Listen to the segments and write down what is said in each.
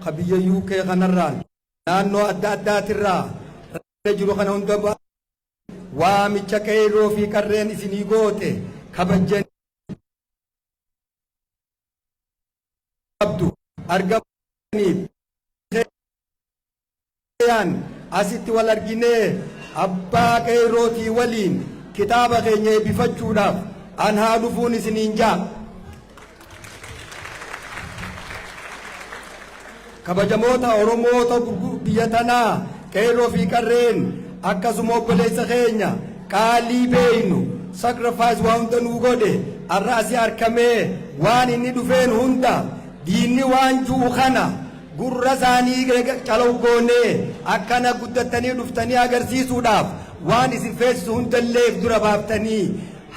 خبيه يوكي خنران نانو أدات الرا رجلو خنون دبا وامچا كيرو في كرين سنيغوتي خبجن عبدو أرقبني أسيت والأرجيني أبا كيروتي ولين كتابة غيني بفتشونا أنها نفون سنينجا كبجموتا أوروموتا بيتنا كيرو في كرين أكاسمو بليس غينيا كالي بينو sacrifice wanda nugode arrasi arkame wani ni dufen hunda dini wanju khana gurra zani chalaw gone akana guddatani duftani agarsisu daf wani sifes hunda lef dura baftani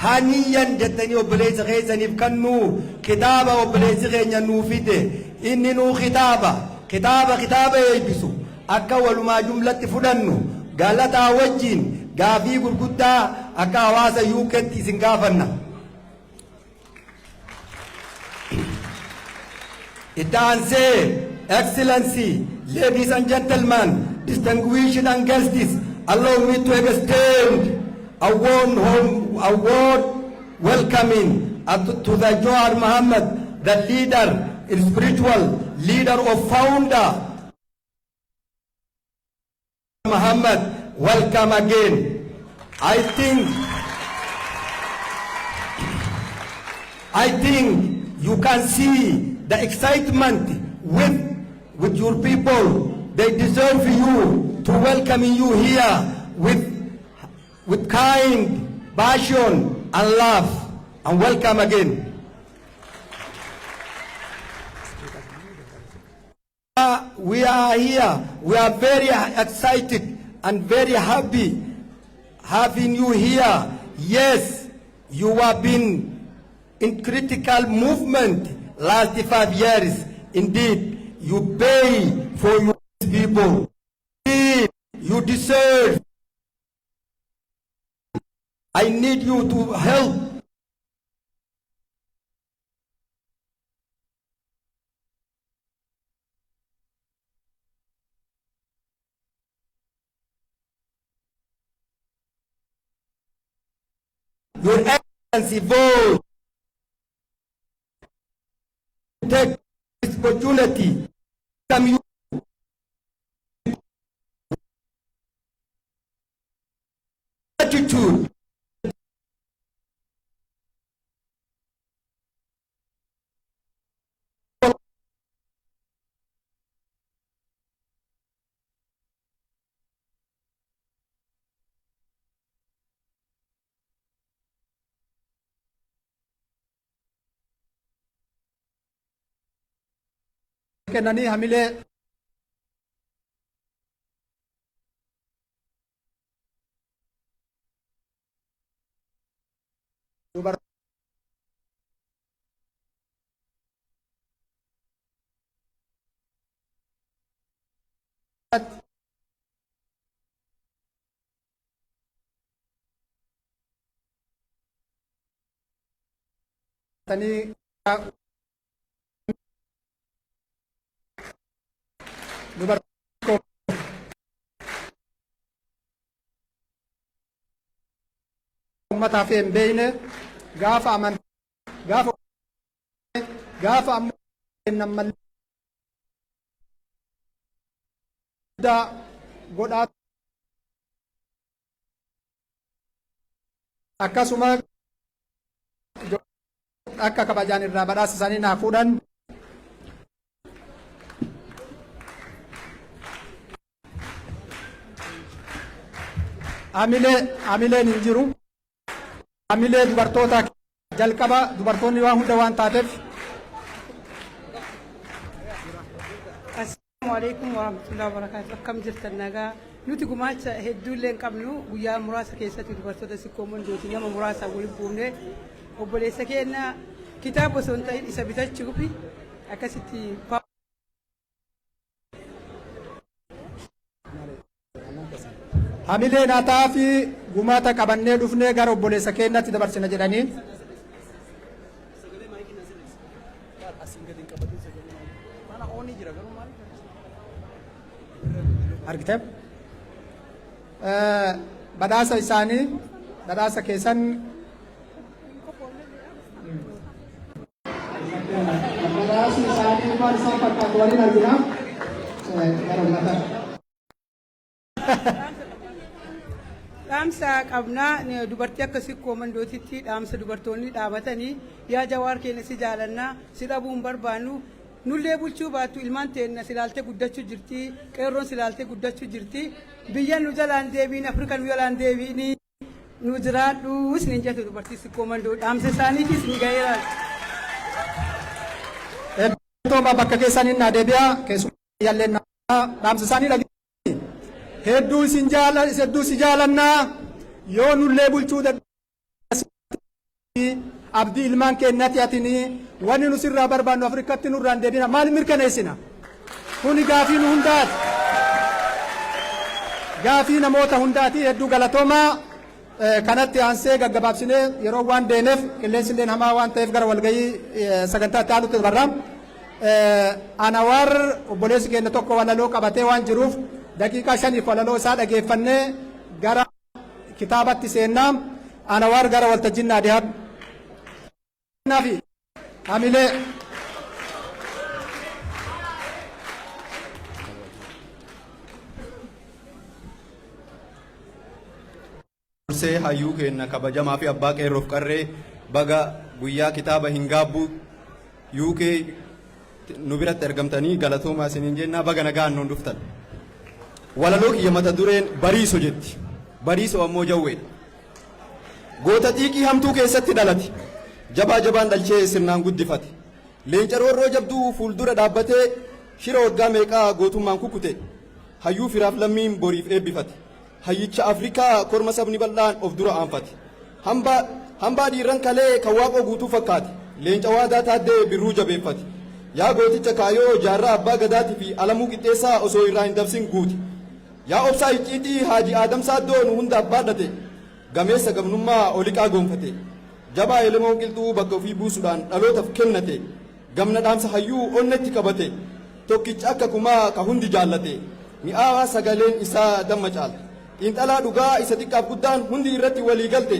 haniyan jattani obleis ghaysani kannu kitaba obleis ghaynya nufide inni nu kitaba yibisu akawal ma jumlati fudannu galata wajin gafi gurgudda akawasa yuketi singafanna Itanse, Excellency, ladies and gentlemen, distinguished and guests, allow me to extend a warm award welcoming to the Jawar Muhammad, the leader, spiritual leader of founder Muhammad. Welcome again. I think you can see the excitement with your people. They deserve you to welcome you here with kind, passion, and love. And welcome again. We are here. We are very excited and very happy having you here. Yes, you have been in critical movement last 5 years. Indeed, you pay for your people. Indeed, you deserve. I need you to help. Your Excellency, vote. Take this opportunity. Come you. Attitude. Kenani hamile dubar tani dubar ko mata fe mbeyne gafa man gafa am namal da goda akasuma akka kabajan irra badhaasa isaanii naa fuudhan amileen hin jiru amilee dubartoota jalqaba dubartoonni waan hunda waan taateef. Assalamu alaikum warahmatullahi wabarakatuh. Akkam jirtan nagaa nuti gumaacha hedduullee qabnu guyyaa muraasa keessatti dubartoota sikkoomoon dooti nama muraasa waliin buufne obboleessa keenya kitaaba osoo hin ta'in isa bitachuuf akkasitti hamilee naataa fi gumaata qabannee dhufnee gara obboleessa keenyatti dabarsina jedhanii argiteef badhaasa isaanii badhaasa keessan badhaasa isaanii maal isaan fakkaatu waliin argina gara ummata dhaamsa qabnaa dubartii akkasii koomandootitti dhaamsa dubartoonni dhaabatanii yaa Jawaar keenya si jaalannaa si dhabuu hin barbaannu nullee bulchuu baattu ilmaan teenna silaaltee guddachuu jirti qeerroon silaaltee guddachuu jirti biyya nu jalaan deebiin Afrika nu jalaan deebiin nu jiraadhu isiniin jettu dubartii si koomandoo dhaamsa isaaniitis ni ga'eera. Tooma bakka keessaniin naa deebi'aa keessumaa yaalleen dhaamsa isaanii dhageessanii hedduu si jaalannaa yoo nullee bulchuu abdii ilmaan keenyatti atinii wanni nu sirraa barbaannu Afrikatti nurraan deebina maal mirkaneessina kuni gaafii nu hundaati gaafii namoota hundaati hedduu galatoomaa kanatti aansee gaggabaabsinee yeroo waan deemeef qilleensilleen hamaa waan ta'eef gara walgayii sagantaa itti aanutti barraam Anawar obboleessi keenya tokko walaloo qabatee waan jiruuf daqiiqaa 5 walaloo isaa dhageeffannee gara kitaabatti seennaa Anawar gara waltajjii naadihaab nafi hamilee Dursee hayyuu keenya kabajamaa fi abbaa qeerroof qarree baga guyyaa kitaaba hin gaabbu UK nu biratti argamtanii galatoomaa isiniin jennaa baga nagaan nuun dhuftan. Walaloo kiyya mata dureen bariiso jetti. Bariiso ammoo jawweedha. Goota xiiqii hamtuu keessatti dhalate. Jabaa jabaan dhalchee sirnaan guddifate. Leenca roorroo jabduu fuuldura dhaabbatee shira waggaa meeqaa gootummaan kukute. Hayyuu firaaf lammiin boriif eebbifate. Hayyicha Afrikaa korma sabni bal'aan of dura aanfate. Hambaa dhiirran kalee kan waaqoo guutuu fakkaate. Leenca waadaa taaddee birruu jabeeffate. Yaa gooticha kaayoo jaarraa abbaa gadaatii fi alamuu qixxeessaa osoo irraa hin dabsin guuti. Yaa obsaa icciitii haaji aadam saaddoo nu hunda abbaadhate. Gameessa gamnummaa oliqaa goonfate. Jabaa elemoo qilxuu bakka ofii buusuudhaan dhalootaaf kennate. Gamna dhaamsa hayyuu onnetti qabate. Tokkicha akka kumaa ka hundi jaallate. Mi'aawaa sagaleen isaa damma caala. Xiinxalaa dhugaa isa xiqqaaf guddaan hundi irratti walii galte.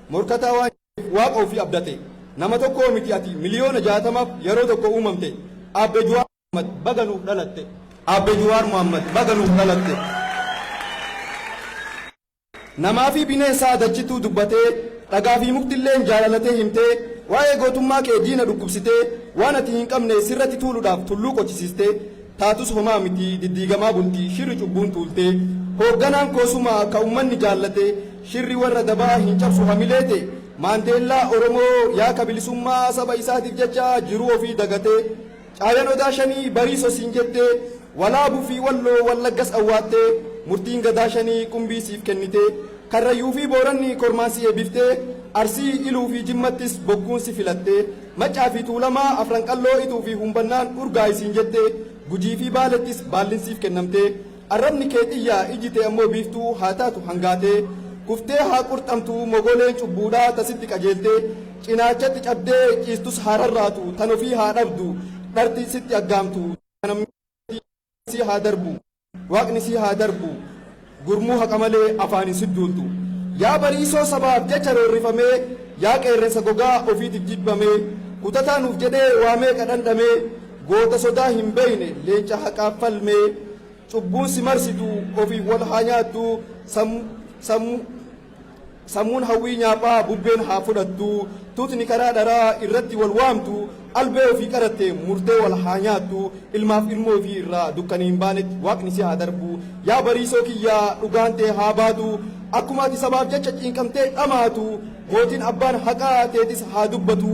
Morkataa waan waaqa ofii abdate. Nama tokkoo miti ati miliyoona 60 yeroo tokko uumamte. Abbe Juwaar Muhammad baga nuuf dhalatte. Abbe Juwaar Muhammad baga nuuf dhalatte. Namaa fi bineensaa dachituu dubbatee dhagaa fi muktilleen jaalalatee himtee waa'ee gootummaa kee diina dhukkubsitee waan ati hin qabne sirratti tuuluudhaaf tulluu qochisiistee taatus homaa miti diddiigamaa bultii shirri cubbuun tuultee hoogganaan koosumaa ka ummanni jaallate shirri warra dabaa hin cabsu hamileete maandeellaa Oromoo yaa ka bilisummaa saba isaatiif jecha jiruu ofii dagatee caayan odaa shanii bariiso siin jettee walaabuu fi walloo wallaggas awwaattee murtiin gadaa shanii qumbii siif kennitee karrayyuu fi booranni kormaansi eebbiftee arsii iluu fi jimmattis bokkuun si filattee maccaa fi tuulamaa afran qalloo ituu fi humbannaan urgaa isiin jettee gujii fi baalettis baallin siif kennamtee arrabni kee xiyyaa ijjite ammoo biiftuu haa taatu hangaatee kuftee haa qurxamtu mogoleen cubbuudhaa tasitti qajeeltee cinaachatti cabdee ciistus haa rarraatu tan ofii haa dhabdu dharti sitti aggaamtu si haa darbu waaqni si haa darbu gurmuu haqa malee afaanin sidduultu yaa bariisoo sabaaf jecha roorrifamee yaa qeerransa gogaa ofiitiif jibbamee kutataa nuuf jedhee waamee kadhandhamee goota sodaa hin beeyne leenca haqaaf falmee cubbuun si marsitu ofiif wal haa nyaattu sammuun hawwii nyaaphaa bubbeen haa fudhattu tuutni karaa dharaa irratti wal waamtu albee ofii qaratte murtee wal haa nyaattu ilmaaf ilmoo ofii irraa dukkanii hin baanetti waaqni si haa darbu yaa bariisoo kiyyaa dhugaantee haa baatu akkuma ati sabaaf jecha ciinqamtee dhamaatu mootiin abbaan haqaa teetis haa dubbatu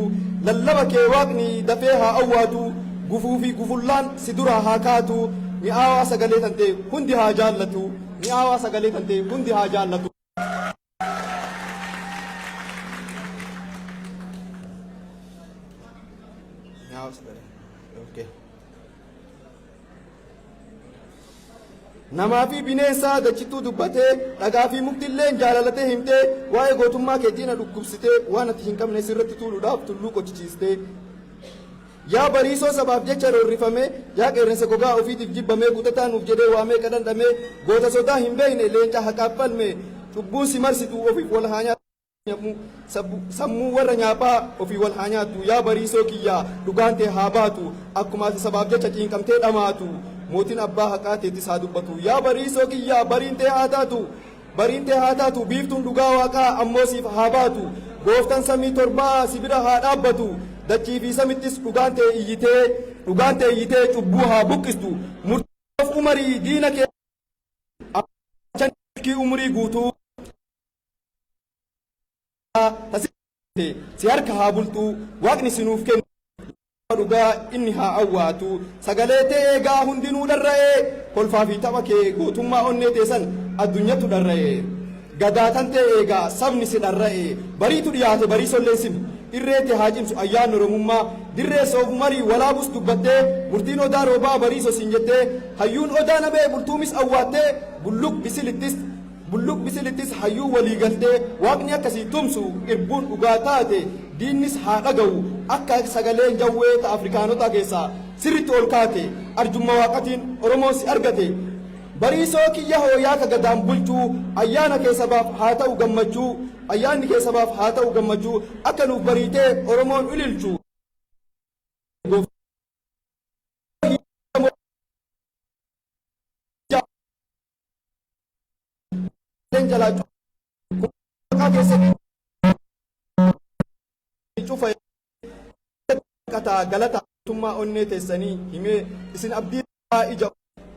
lallaba kee waaqni dafee haa awwaatu gufuu fi gufullaan si dura haa kaatu mi'aawaa sagalee tantee hundi haa jaallatu mi'aawaa sagalee tantee hundi haa jaallatu. Namaa fi bineensaa dachituu dubbatee dhagaa fi muktilleen jaalalatee himtee waa'ee gootummaa kee diina dhukkubsitee waan ati hin qabne sirratti tuuluudhaaf tulluu qochisiistee yaa bariisoo sabaaf jecha roorrifame yaa qeerransa gogaa ofiitiif jibbame guutataa nuuf jedhee waamee kadhandhame goota sodaa hin beekne leenca haqaaf falme cubbuun si marsitu ofiif wal haa nyaatu sammuu warra nyaaphaa ofii wal haa nyaattu yaa bariisoo kiyyaa dhugaan tee haa baatu akkuma ati sabaaf jecha ciinqamtee dhamaatu mootiin abbaa haqaa teettis haa dubbatu yaa bariisoo kiyyaa bariin tee haa taatu biiftuun dhugaa waaqaa ammoo siif haa baatu gooftan samii torbaa si bira haa dhaabbatu dachii fi samittis dhugaan tee iyyitee cubbuu haa buqqistu murtoof umarii diina kee umurii guutuu si harka haa bultu waaqni sinuuf kennu dhugaa inni haa awwaatu sagalee tee eegaa hundinuu dharra'ee kolfaa fi tapha kee gootummaa onnee teessan addunyatu dharra'ee gadaatan tee eegaa sabni si dharra'ee bariitu dhiyaate bariisolleen simi irreetti haa cimsu ayyaan oromummaa dirree soof marii walaabus dubbattee murtiin odaa roobaa bariiso siin jettee hayyuun odaa nabee bultuumis awwaattee bulluq bisilittis hayyuu walii galtee waaqni akkasii tumsu irbuun dhugaa taate diinnis haa dhaga'u akka sagaleen jawwee ta afrikaanotaa keessaa sirritti ol kaate arjummaa waaqatiin oromoon si argate bariisoo kiyya hooyaa ka gadaan bulchuu ayyaana keessabaaf haa ta'u gammachuu ayyaanni keessabaaf haa ta'u gammachuu akka nuuf bariitee oromoon ililchu galata tummaa onnee teessanii himee isin abdii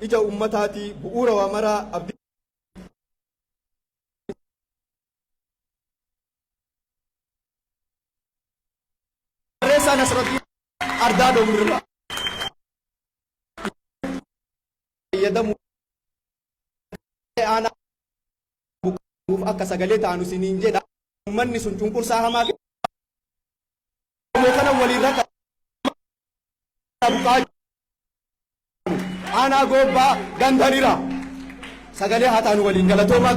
ija ummataati bu'uura waa maraa abdii Reessa Nasratii ardaa doomirra fayyadamu akka sagalee taanu siniin jedha ummanni sun cunqursaa hamaa kana waliirra aanaa goobbaa gandanira sagalee haa taanu waliin galatooma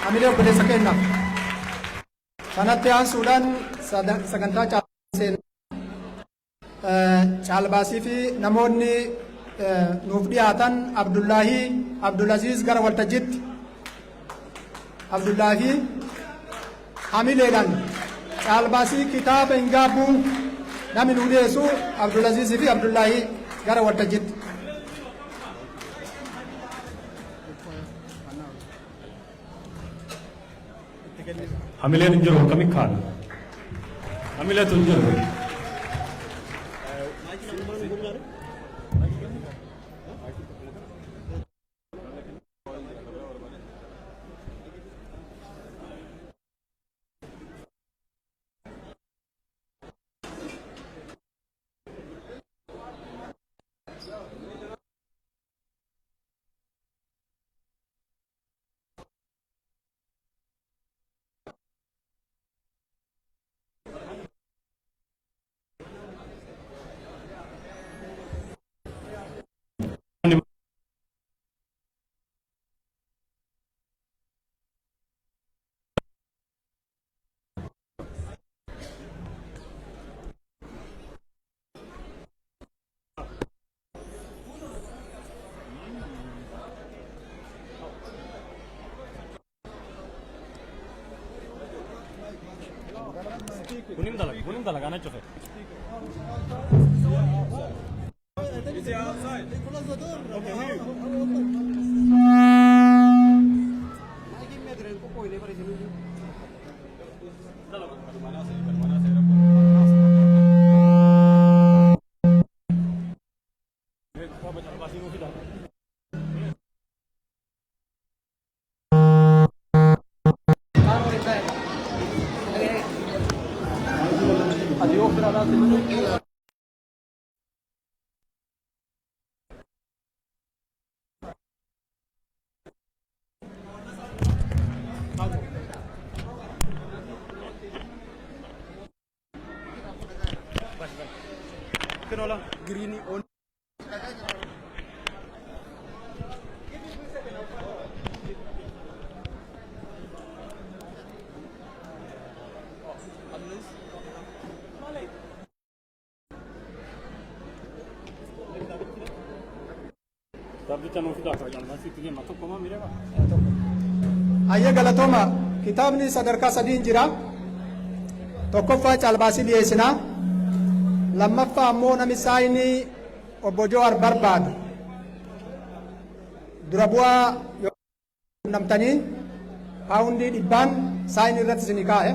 amilee obboleessa kenna kanatti aansuudhaan sagantaa caalbaasii fi namoonni nuuf dhiyaatan Abdullaziz gara waltajjiitti Abdullahi amileedhaan caalbaasii kitaaba hin gaabbuu namni nu dhiyeessu Abdullaziz fi Abdullahi gara waltajjiitti. Hamileen hin jiru akkami kaana hamileetu hin jiru. Kunim dalag ana chofe. Kenola green on Ayya galatoma kitaabni sadarkaa sadiin jira. Tokkoffaa caalbaasii dhiyeessinaa. Lammaffaa ammoo nami saayinii obbo Jowaar barbaadu. Dura bu'aa namtanii paawundii 100 saayinii irratti isinii kaa'e.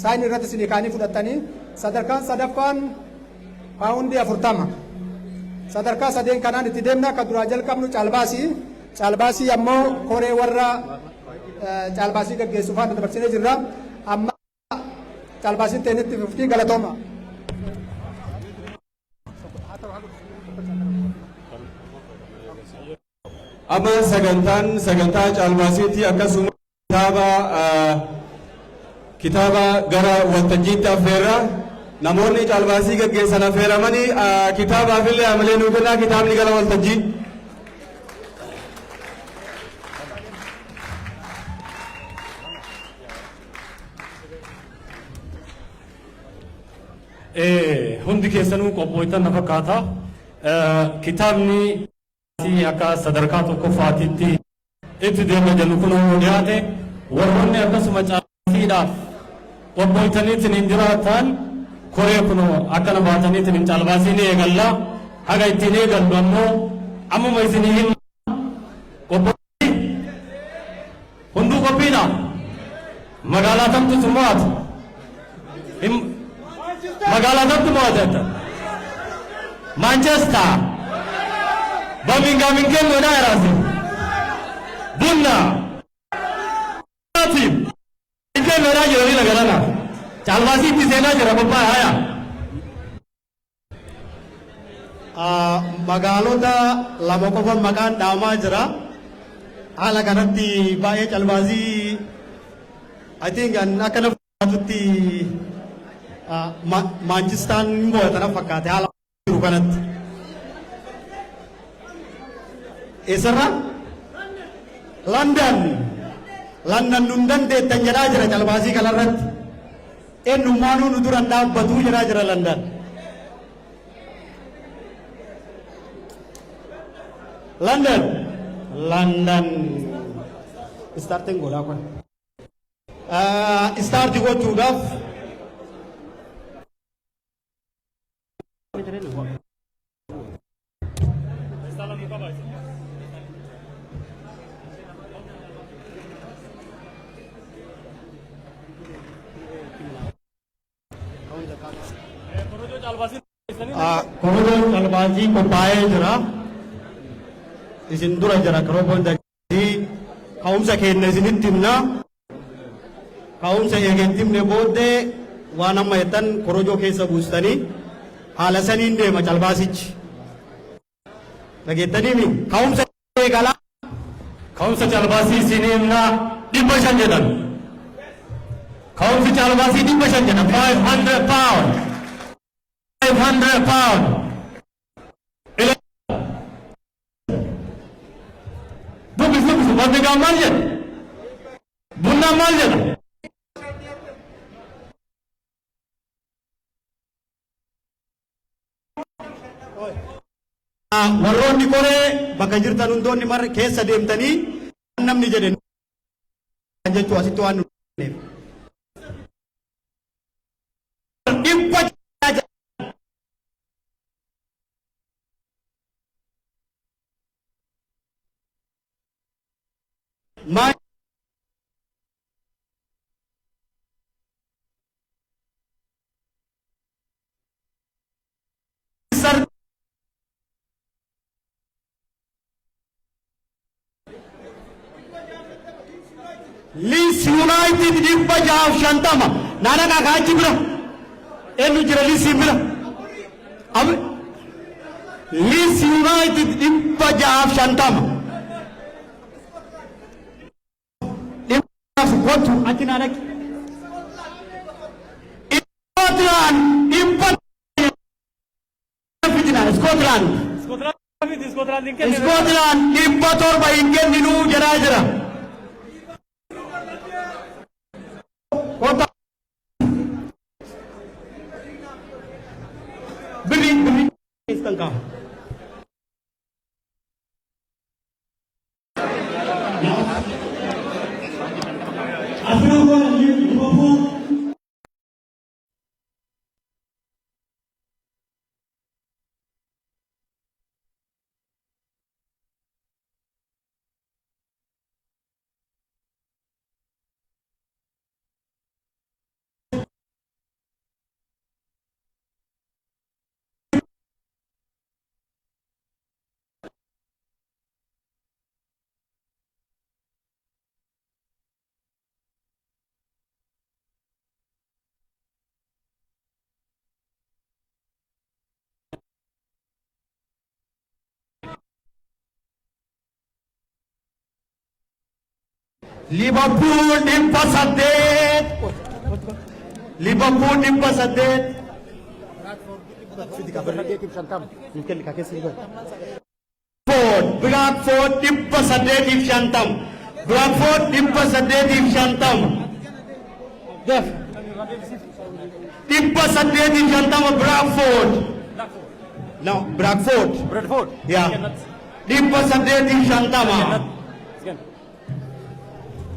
Saayinii irratti isinii kaa'anii fudhattanii sadarkaan sadaffaan paawundii 40. Sadarkaa sadeen kanaan itti deemna akka duraa jalqabnu caalbaasii. Caalbaasii ammoo koree warra caalbaasii gaggeessuuf haala dabarsinee jirra. Amma caalbaasiin ta'initti fuftii galatooma. Amma sagantaa caalbaasiitti akkasuma kitaaba gara waltajjiitti affeerra. Namoonni caalbaasii gaggeessan affeeramanii kitaabaaf illee amalee nuu kennaa kitaabni gara waltajjii. Hundi keessanuu qophooytan na fakkaata. Kitaabni akka sadarkaa tokkoffaatitti itti deema jennu kun yoo dhiyaate warroonni akkasuma caalbaasiidhaaf qophooytaniitiin hin jiraatan koree kunoo akkana baataniitiin hin caalbaasiin eegalla. Haga ittiin eegallu ammoo ammuma isinii hin qophooytii hunduu qophiidha. Magaalaa tamtu summaatu. Magaalaa tamtu mo'atetta. Manchester. Birmingham kennu dha yarasi. Bunna. Team. Kennu dha jirani lagalana. Caalbaasii itti seenaa jira bobbaa haya. Magaalota lama qofa maqaan dhaamaa jira. Haala kanatti baay'ee caalbaasii I think akkana fakkaatutti Manchester mo'atana fakkaate haala jiru kanatti. Eessarra? London nun dandeettan jedhaa jira caalbaasii kanarratti. Eenyummaanuu nu duran dhaabbatuu jedhaa jira London. London starting godhaa kun. Starti gochuudhaaf korojoo caalbaasii qophaa'ee jira. Isin dura jira korojoo dagdii ka'umsa keenya isinitti himna. Ka'umsa eegeetti himne booddee waan amma jettan korojoo keessa buustanii haala saniin deema caalbaasichi. Dhageettaniimi ka'umsa eegalaa. Ka'umsa caalbaasii isinii himna 500 jedhan. Ka'umsi caalbaasii 500 jedhan 500 pound. 500 pound. Dubbis Birmingham maal jedha? Bunna maal jedha? Warroonni koree bakka jirtan hundoonni marra keessa deemtanii namni jedhe jechuu asitti waan nu Leeds United 650 nana kakak bira enu jira Leeds bira ab Leeds United 650 What ati nana Scotland Scotland impotor ba ingen dinu jara jara Kota keessan qaba. Liverpool dhibba saddeet. Liverpool dhibba saddeet. Bradford dhibba saddeetiif shantam. Bradford dhibba saddeetiif shantam. Dhibba saddeetiif shantama Bradford. No, Bradford. Bradford. Yeah. Dhibba saddeetiif shantama.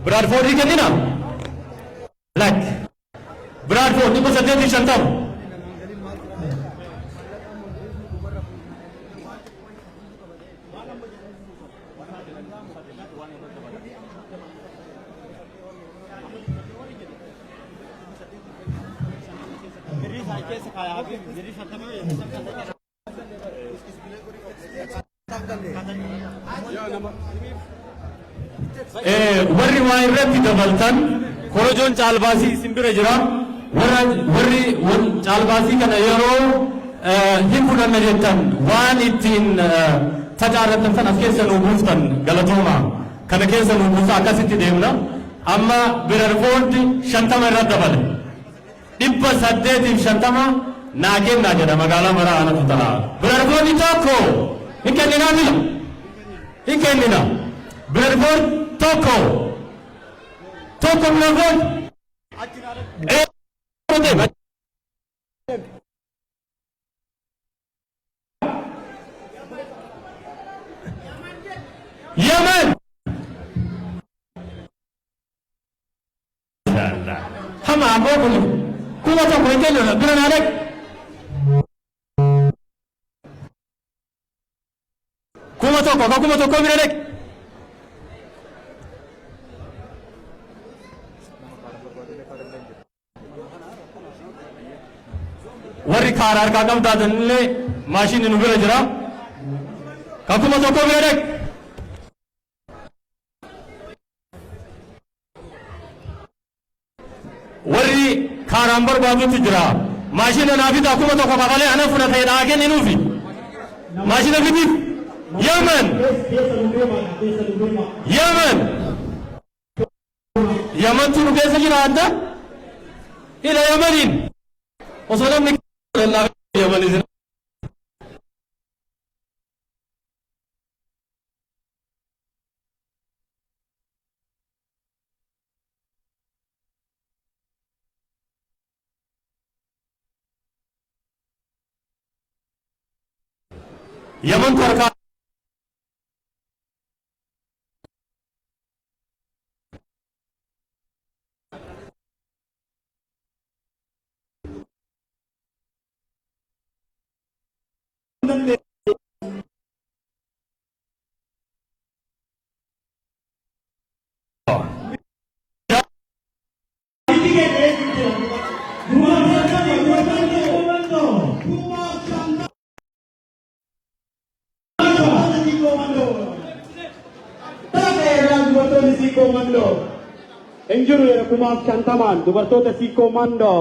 Bradford ही कहती ना black Bradford ni pasal dia di Shantam warri waa irratti dabaltan korojoon caalbaasii isin bira jira warri caalbaasii kana yeroo hin fudhanna jettan waan ittiin tajaarrattan san as keessa nuu buuftan galatooma kana keessa nuu buusa akkasitti deemna amma Bradford 50 irra dabale 850 naa kennaa jedha magaalaa maraa anatu tala Bradford tokko hin kenninaa mila hin kennina Bradford Toko Bradford Yemen Hama abu kuma toko itu loh bilang ada kuma toko bilang ada warri karar kakam dadanle machine nu bira jira kakuma tokko bira dek warri karan barbaadu jira machine na fi kakuma tokko kakale ana funa tay daage ni nufi machine fi Yemen tu kesa jira anda ila Yemenin وصلنا من الله يمن إذن يمن تركا Enjuru ya kumaaf shantaman dubartoota si komando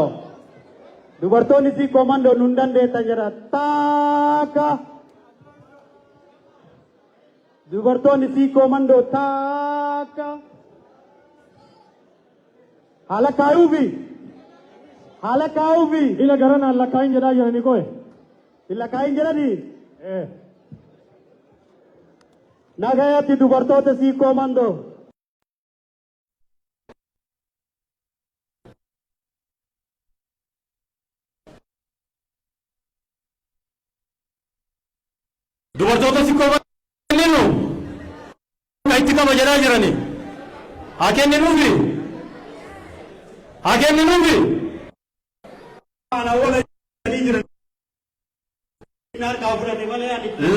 dubartoonni si komando nundan deetan jira taaka dubartoonni si komando taaka haala kaayuufi ila garan haala kaayin jedhaa jirani koye ila kaayin jedhani nagayatti dubartoota si komando dubartoota si kooban kenninu ka itti qaba jedhaa jirani haa kenninuufi haa kenninuufi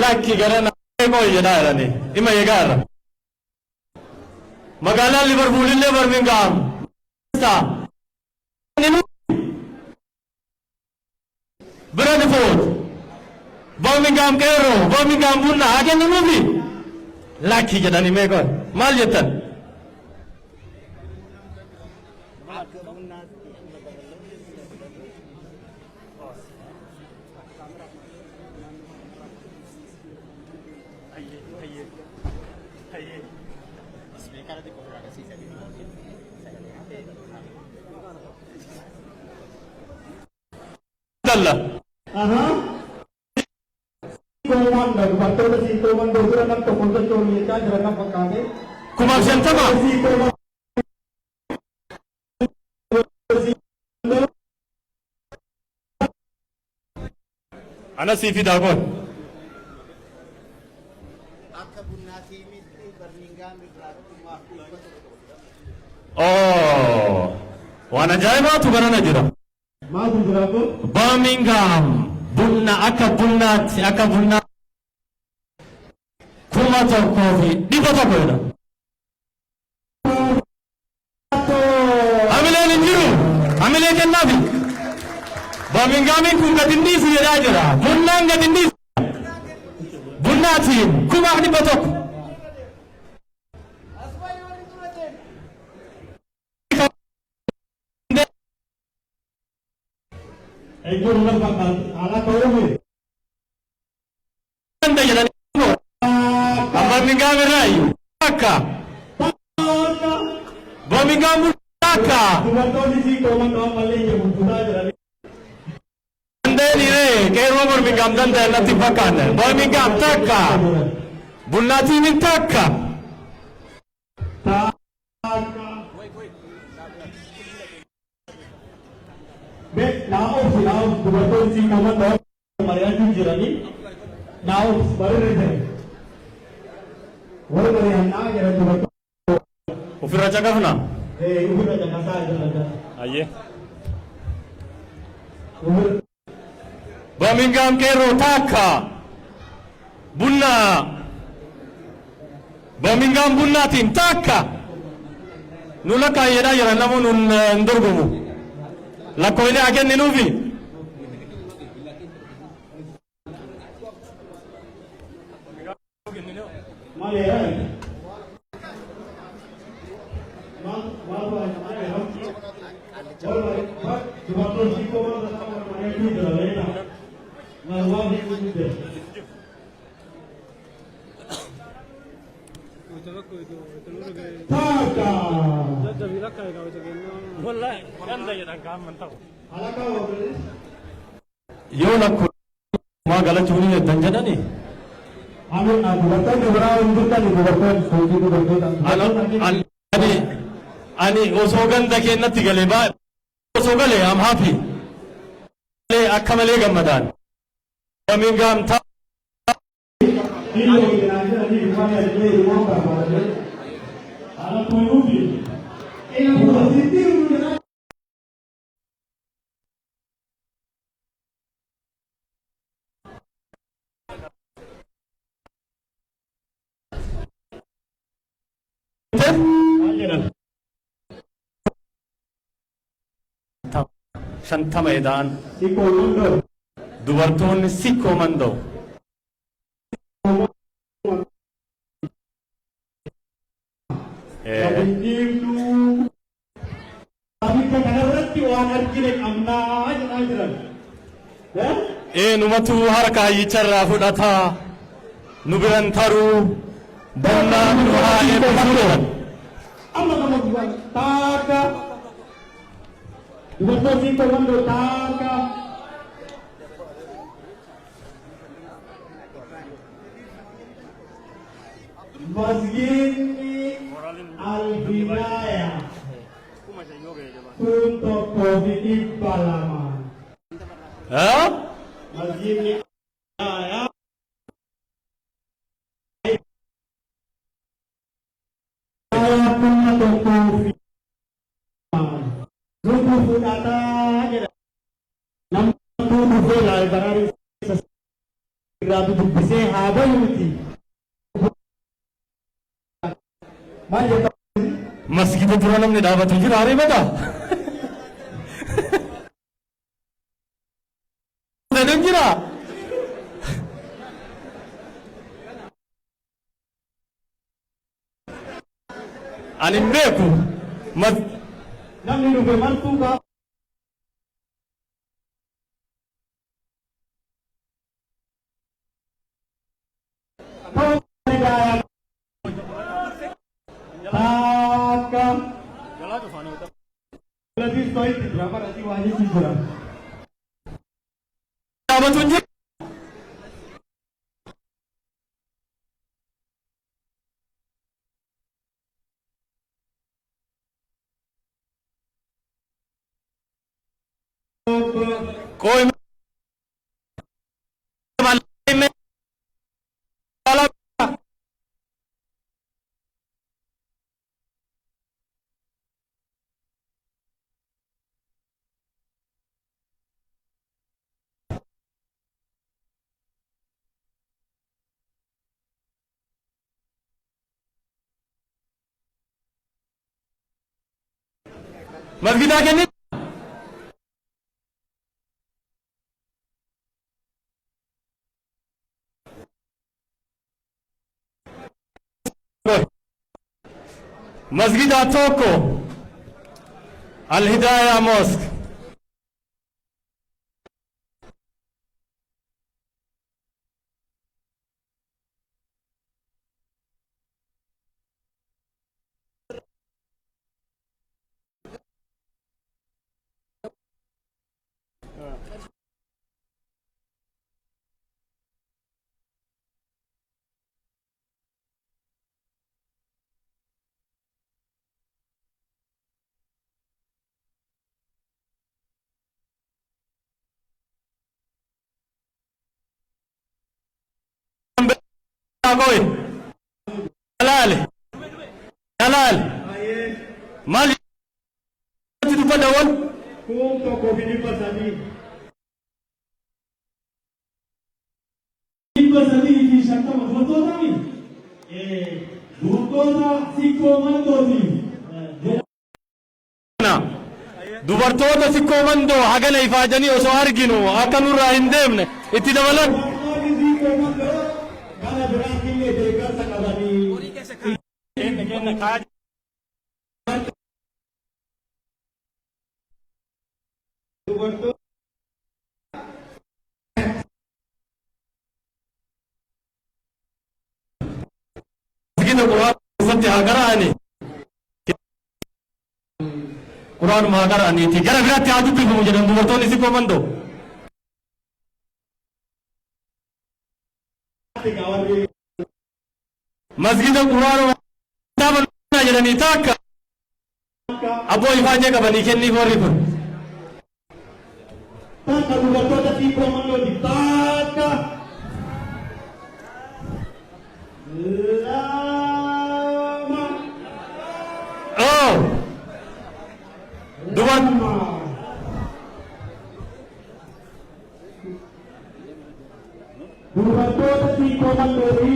lakki gara naannoo jedhaa jirani ima eegaarra magaalaan Liverpool illee Birmingham Brentford Birmingham Cairo Birmingham Bunna haa kenninuufi lakki jedhani meeqa maal jettan Dalla. Kumaaf shantama. Ana sii fi daakoon. Oh, waan ajaa'ibaatu barana jira. Birmingham bunna akka bunnaatti akka bunnaa 1,100 hamileen hin jiru hamilee kennaafi Birminghaamiin kun gad hin dhiisu jedhaa jira bunnaan gad hin dhiisu bunnaatiin 1,100 Birmingham Rai Taka Birmingham Taka Andeni re Cairo Birmingham danda natti fakan Birmingham Taka Bunnati min Taka Now, dubartoonni si komandoo mari'achuun jiranii now bareedee warra mari'annaa jedhan dubartoonni ofirra caqafna ofirra caqasaa jira ayyee Birmingham Cairo Taka Bunna Birmingham Bunnaatiin Taka nu lakkaayyeedhaa jira namoonni hin dorgomu lakkoofne haa kenninuufi yoo lakko maa galachuu ni jedhan jedhani ani osoo ganda keenyatti galee osoo galee am happy akka malee gammadaan Birmingham shantama edaan dubartoonni si komandoo numatu harka hayyicharraa fudhataa nu biran taruu bonnaa nu haa eebbisuudhaan dubartoonni komandoo Taka Masjid Al-Bidayah untuk Covid Palaman Masjid Al-Bidayah Lubu Fudata jedha. Namni dhufee laal baraari irraa dubbisee haa bayuuti. Maal jedha? Masgida dura namni dhaabatu jira haree badaa. Sadan jira. Ani hin beeku. Namni dhufe martuu kaa. Dhaabatu hin jiru. Koi Masgida kenni Masgida Toko Al Hidayah Mosque Koy Halal Mal itu pada wan Kum toko bini pasadi. Pasadi di Shanta Mafoto kami. Dukoda Siko Mandoti. dubartoota sikkoo mandoo hagana ifaajanii osoo arginu akka nurraa hin deemne itti dabalan. Quran magarani ti gara birati adu tu mu jedhan dubartoonni si komando masjida Quran taban jedhani takka abo ifaje qabani kenni gorri kun takka dubartoota si komando di takka oh dubartoota si komando di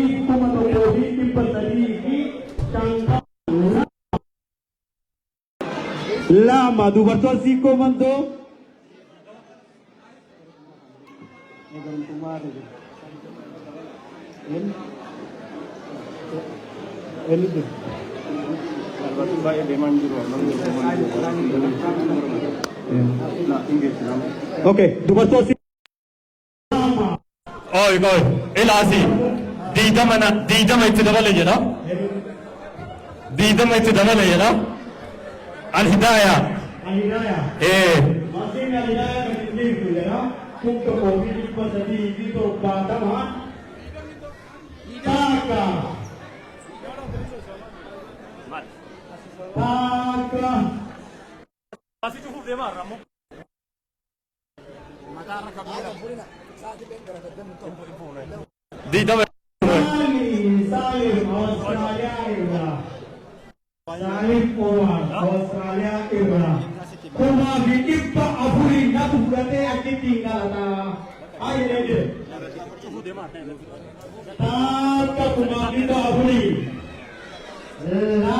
lama dubartoota si komando okay dubartoota si Oi, elasi didama itti dabale jedha didama itti dabale jedha al hidayah masjid al hidayah ni jedha kunto ko bi pasadi dito batama taka Masih cukup deh marah mu. Di dalam. Salif Omar, Australia Irra. Kuma bikippa afuri na tugate akitinga na ayede. Taka kuma bikippa afuri. La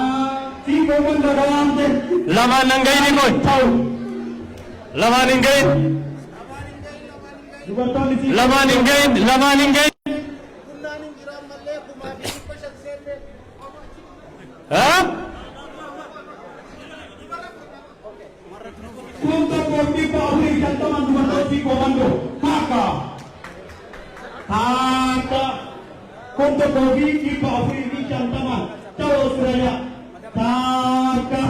ti koman dagawam de. Lama nangai ni koi. Lama nangai. Lama nangai. Lama nangai. Hah? Untuk kopi bahuri teman teman di komando maka untuk kopi di bahuri di teman jauh Australia maka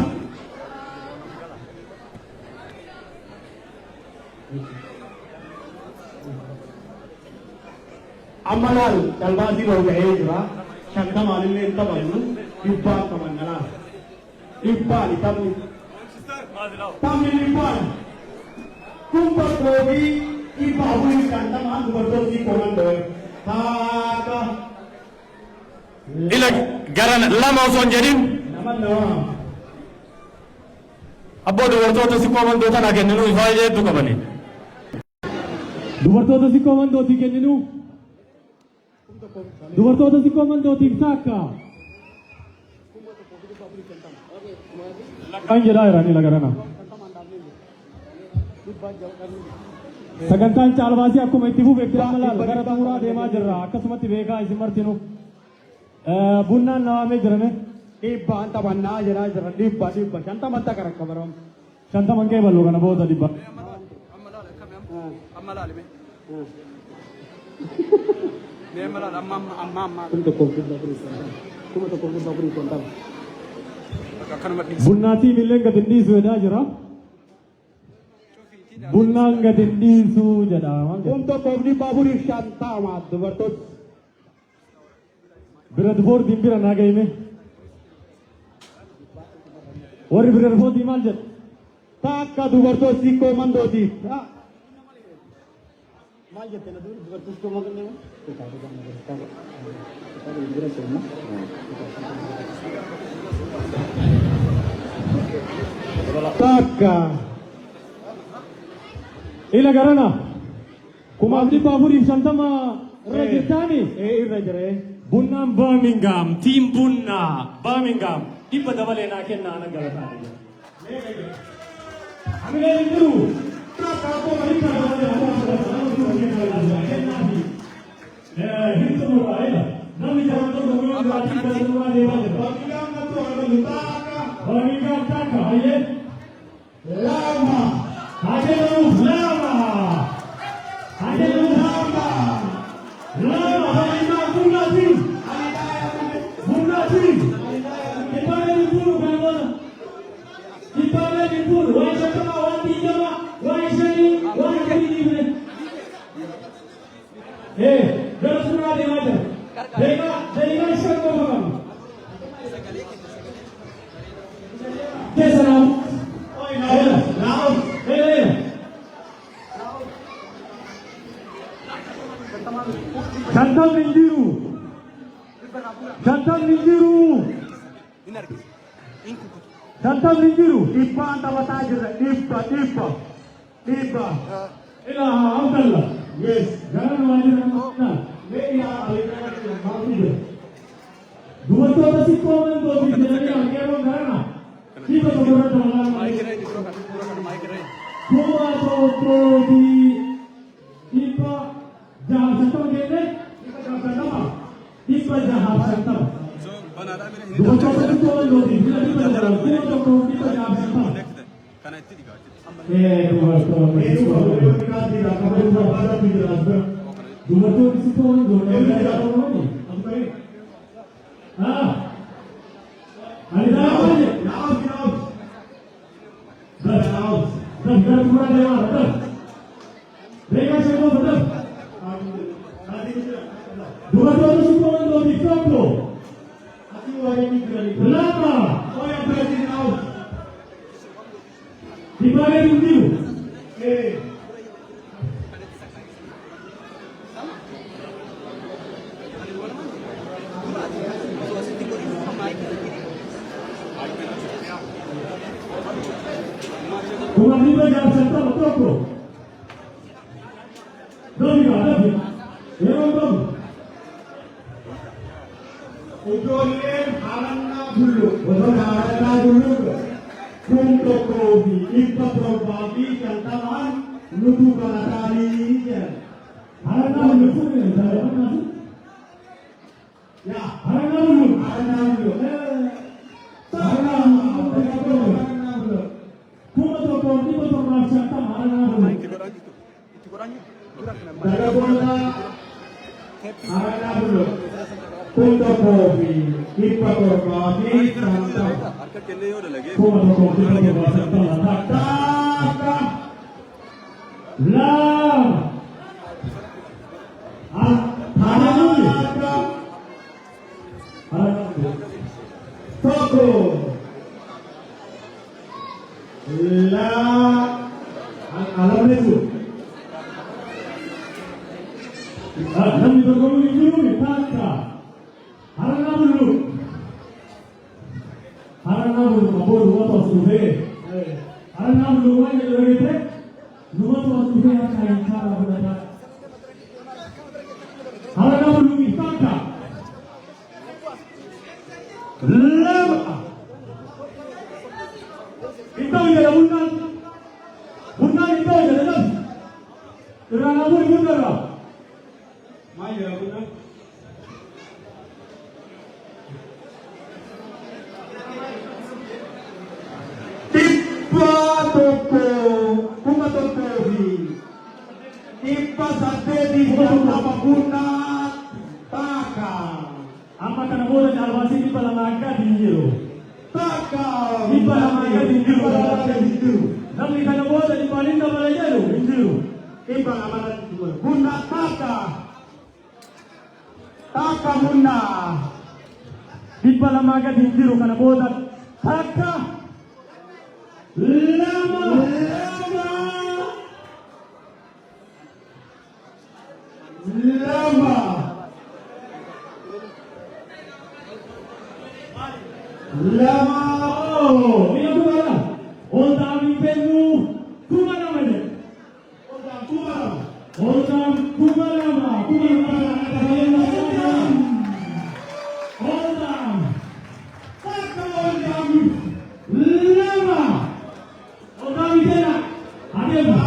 amalan jalbazi lo gaya juga syangka malin tabayu ibba kamandala ibba di tabu Tamil Ipan, kumpa kogi ipa hui kantaman berdosi komando. Taka. Ila garan lama uson jadin. Nama. Abbo dubartoota si komando tana kenninu ifaa jedhu qabani. Dubartoota si komandooti kenninu. Dubartoota si komandootiif taakka. Kan jedhaa jiranii lagarana. Sagantaan caalbaasii akkuma itti fufee itti ramalaal gara xumuraa deemaa jirra akkasumatti beekaa isin martinu. Bunnaan nawaamee jirame. Dhibbaan taphannaa jedhaa jira dhibba shantaman takka rakka baram. Shantaman kee bal'oo kana booda dhibba. Amma laalime. Deema laal amma. Kuma tokko furii kontan. Bunnaatiin illee gad hin dhiisu jedhaa jira. Bunnaan gad hin dhiisu jedha. Untuk kopi bahuri shantama dubartoota. Biradfoortiin bira naa gahime. Warri Biradfoortii maal jedhu? Takka dubartoota si komandooti. Maal jettee na dubartoota komandooti? Takka. Ila garana. Kumaaf dhibba afuriif shantama irra jirtaani? Irra jira. Bunnaan Birmingham, tiim bunnaa Birmingham dhibba dabalee naa kennaa ana galataa. Hamilee hin jiru. Namni jalaan tokko guyyaa biraatii baratumaa deemaa jira. Birmingham takka hayyee. Lama. Hajeluuf lama. Hajeluuf lama. Lama hayyinaa bunnaatiin. Bunnaatiin. Kipaalee dibburu kan boona. Kipaalee dibburu waan shakkamaa waan diigamaa waan shanii waan shanii diibne. Gara suuraa deemaa jira. Deegaa shan qofa qabu. Keessa naamu. Naamu. Shantam hin jiru. Shantam hin jiru. Shantam hin jiru. Dhibbaan taphataa jira. Dhibba. Ila Abdallah. Yes. Gara namaa jira. Dubartoota si koomandootii jedhanii argeeroo garana. Dhiba tokkorratti walaa kuma tokkootii dhibba jahaaf jenne dhibba jahaaf shantama. Dubartoota si koomandootii dhibba jahaaf kuma tokkoo dhibba jahaaf shantama. Dubartoonni si koomandootii jaarsataa tokko. Dabi. Yeroo qabu. Ijoolleen haarannaa bullu. Bosona haarannaa bullu. Kun tokkoo fi 750 nutu baratanii jedhan. Haarannaa bullu kun jaalatamaatu. Yaa haarannaa bullu. Haarannaa bullu. Kuma tokkoo fi 750 haarannaa bullu. Dargaggoota haarannaa bullu. Kun tokkoo fi 750. Kuma tokkoo fi 750. Takka. Lama. Toko. La. Alam itu. Kami bergabung dulu nih, Taka. Harana dulu. Kabur rumah tos tuhe. Harana dulu mana yang lagi teh? Rumah tos tuhe yang kaya cara berada. Harana dulu nih, Taka. Lama. Kita udah bundan kita udah dalam. Terang apa ini bundan? Maya bundan. Tipa toko, kuma toko hi. Tipa sate di sama bundan. Taka. Amma kana bola jalwasi di palamaga dinjiro. Taka. Di palamaga dinjiro. Namni kana bola di palinda balajero dinjiro. Di palamaga dinjiro. Bunda taka. Taka bunda. Di palamaga dinjiro kana bola taka. Lama. Oh, ini gimana? Oldam Penu, kumana mana? Oldam kumana? Oldam. Taka oldam. Lama. Oldam mana? Ada apa?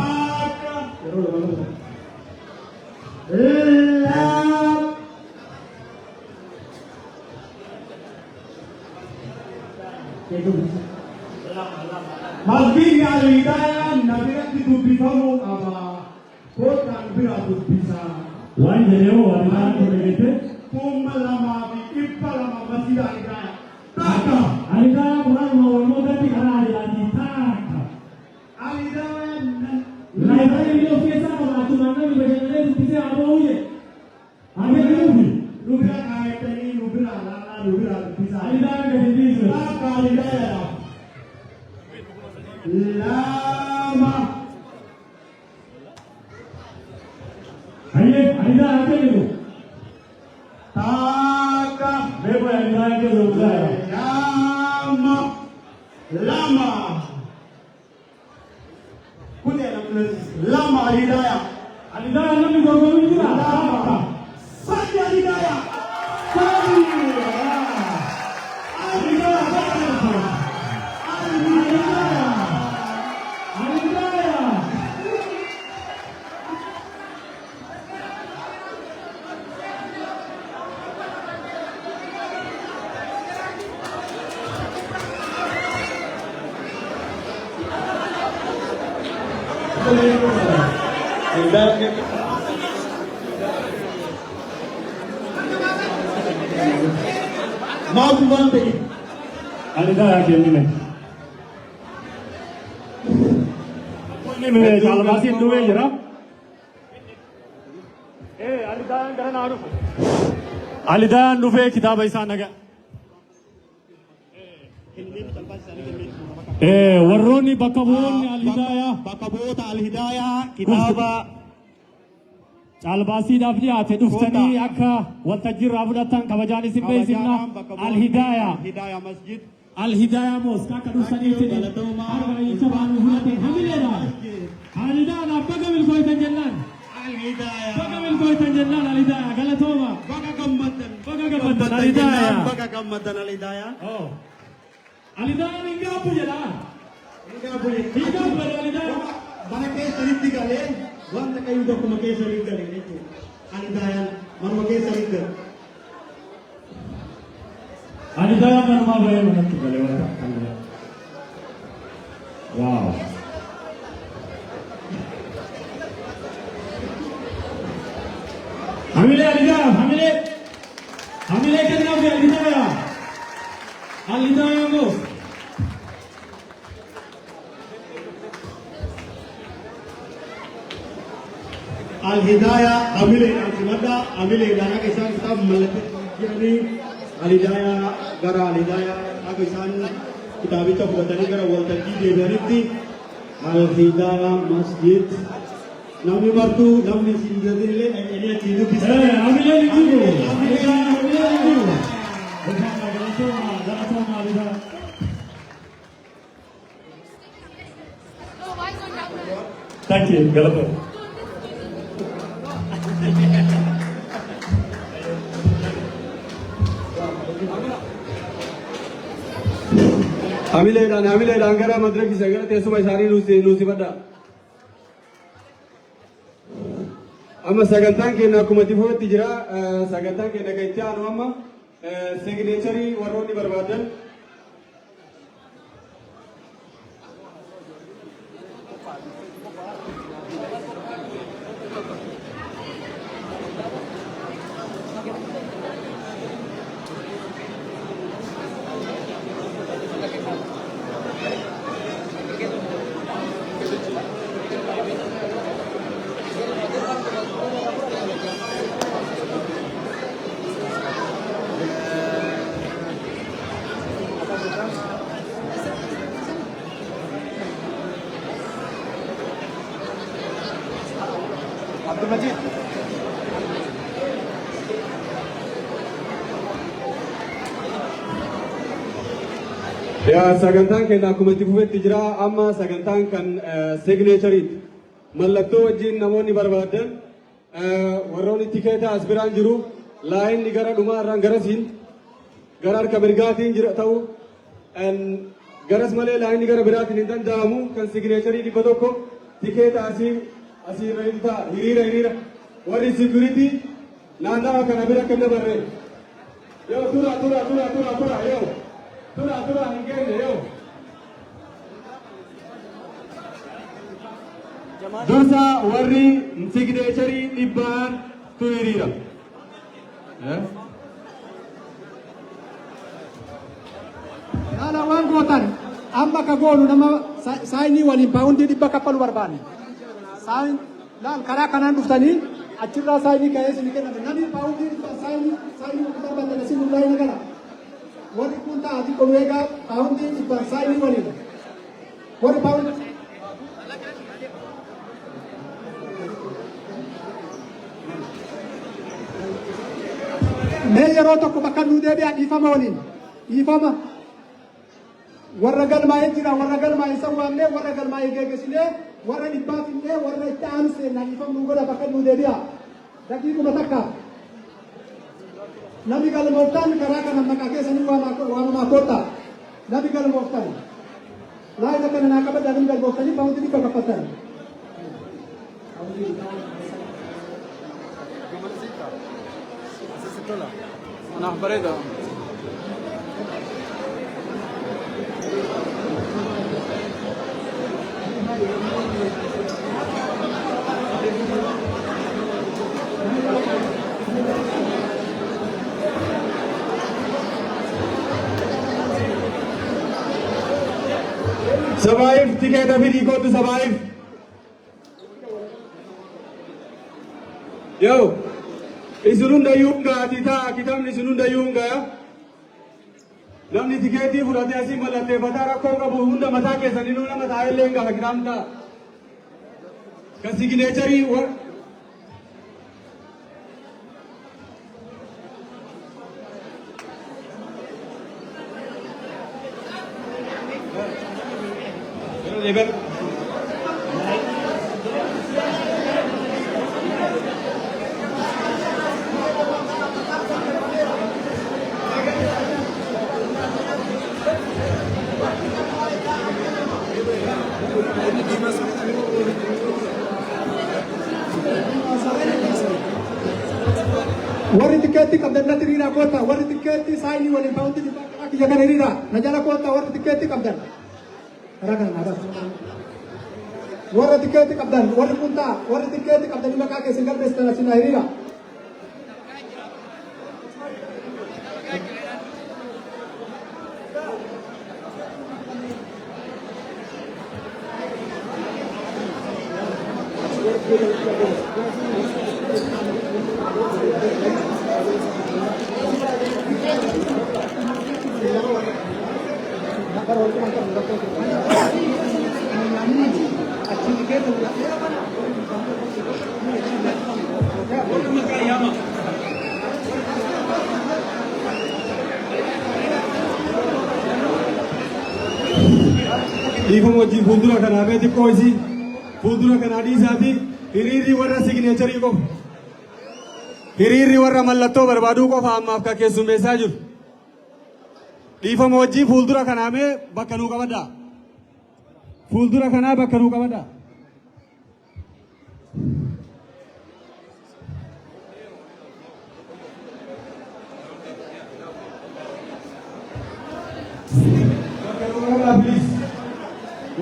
Masjid Al-Hidayah nabiratti dubbifamu qaba. Kootaan bira dubbisa. Waan jedhee walirraa godhate kuma lamaa fi 200 Masjid Al-Hidayah. Taka. Al-Hidayah Quraanuma walmootatti karaa jedhanii taka. Al-Hidayah laayibaarii biyya of keessaa qabaatu mannaa bashannanee dubbisee haaba'uu jedhe. Haaba'uu lubira kaayatanii lubira laalaa lubira dubbisa. Al-Hidayah gadi dhiisu. Taka Al-Hidayah. Lama. Ayo, ada apa itu? Taka. Bebo yang lain ke rumah. Lama. Kuda lama Hidayah. Hidayah nabi bergabung juga. Lama. Saja Hidayah. Mau bantu. Ada lagi ini. Ini mana jalan masih dua je, lah. Alidan kerana aruf. Alidan lupa kitab isan naga. Warroni bakabun Al-Hidayah. Bakabut Al-Hidayah kitaba. Calbasi dafni ate duftani akka waltajir abudatan kabajani simbe simna Al-Hidayah. Hidayah Masjid الهداية موس كاكا دوساني تدي أربعة يتبعون هولتين هميلنا الهداية بقى من كوي تنجلان الهداية بقى من كوي تنجلان الهداية غلطوما بقى كمتن الهداية بقى كمتن الهداية الهداية نيجابو جلا نيجابو الهداية بنا كيس سريت ديكالين وان تكايو دكتور مكيس سريت ديكالين الهداية من مكيس سريت الهداية من ما بيه من تكالين واو حميلة الهداية حميلة كنا في الهداية الهداية موس الهداية حميلة الهداية حميلة دانا كيسان كتاب ملك يعني الهداية غرا الهداية كيسان كتابي تفوتني غرا والتجي ديبريتي الهداية مسجد نامي مرتو نامي سيندري لي أنا تيجي بس حميلة ليجو حميلة ليجو Thank you, Galapo. Hamilee gara madraki sagara teessuma isaanii nuusi badda. Amma sagantaan keenya akkuma tifootti jira. Sagantaan keenya kan itti aanu amma signeecharii warroonni barbaadan. Ya sagantaan keenya akkuma itti fufetti jira amma sagantaan kan signeechariiti mallattoo wajjin namoonni barbaadan warroonni tikeeta as biraan jiru laayinni gara dhumaa irraan garasiin gara harka mirgaatiin jira ta'u garas malee laayinni gara biraatiin hin danda'amu kan signeecharii 100 tikeeta asii irra hiriira warri sikuritii naannawa kana bira kan dabarre yoo tura yoo tura hingenne yoo dursa warri signeecharii 100 tu hiriira Ala waan gootan amma ka goonu nama saayinii waliin paawundii 100 kappalu barbaanne. Saayin laal karaa kanaan dhuftanii achirraa saayinii ka'ee isin kenname. Namni paawundii saayinii barbaadan isin ulaa hin gala. Warri kun taa'ati qomeegaa paawundii 100 saayinii waliin. Warri paawundii mee yeroo tokko bakka nuu deebi'aa dhiifama waliin dhiifama. warra galmaa'ee jira warra galmaa'ee san waamnee warra galmaa'ee geggeessinee warra dhibbaa finnee warra itti aansee naannifamnu godha bakka nuu deebi'a daqiiquma takka namni galmooftaan karaa kana maqaa keessanii waamamaa koottaa namni galmooftaan laayina kana naa qabadhaa namni galmooftanii paawundii 100 kaffatan. أنا أخبريده Survive together with ego to survive. Yo, isununda yunga tita kitamni sununda yunga. Namni tiketi fudhate asii mallatteeffataa rakkoo qabu hunda mataa keessanii nama taa'ellee hin gala kitaabni ta'a. Kan signeecharii tikeetii qabdan hiriira koota warri tikeetii saayinii waliin ta'utti akka jagan hiriira na jala koota warri tikeetii qabdan karaa kana naadha warri tikeetii qabdan warri kuntaa warri tikeetii qabdan maqaa keessan galmeessitan asin hiriira. Dhiifama wajjin fuuldura kanaa mee xiqqoo isii fuuldura kanaa dhiisaati hiriirri warra signeecharii qofa hiriirri warra mallattoo barbaaduu qofa ammaaf kan keessummeessaa jiru dhiifama wajjin fuuldura kanaa mee bakka nuu qabadhaa fuuldura kanaa bakka nuu qabadhaa.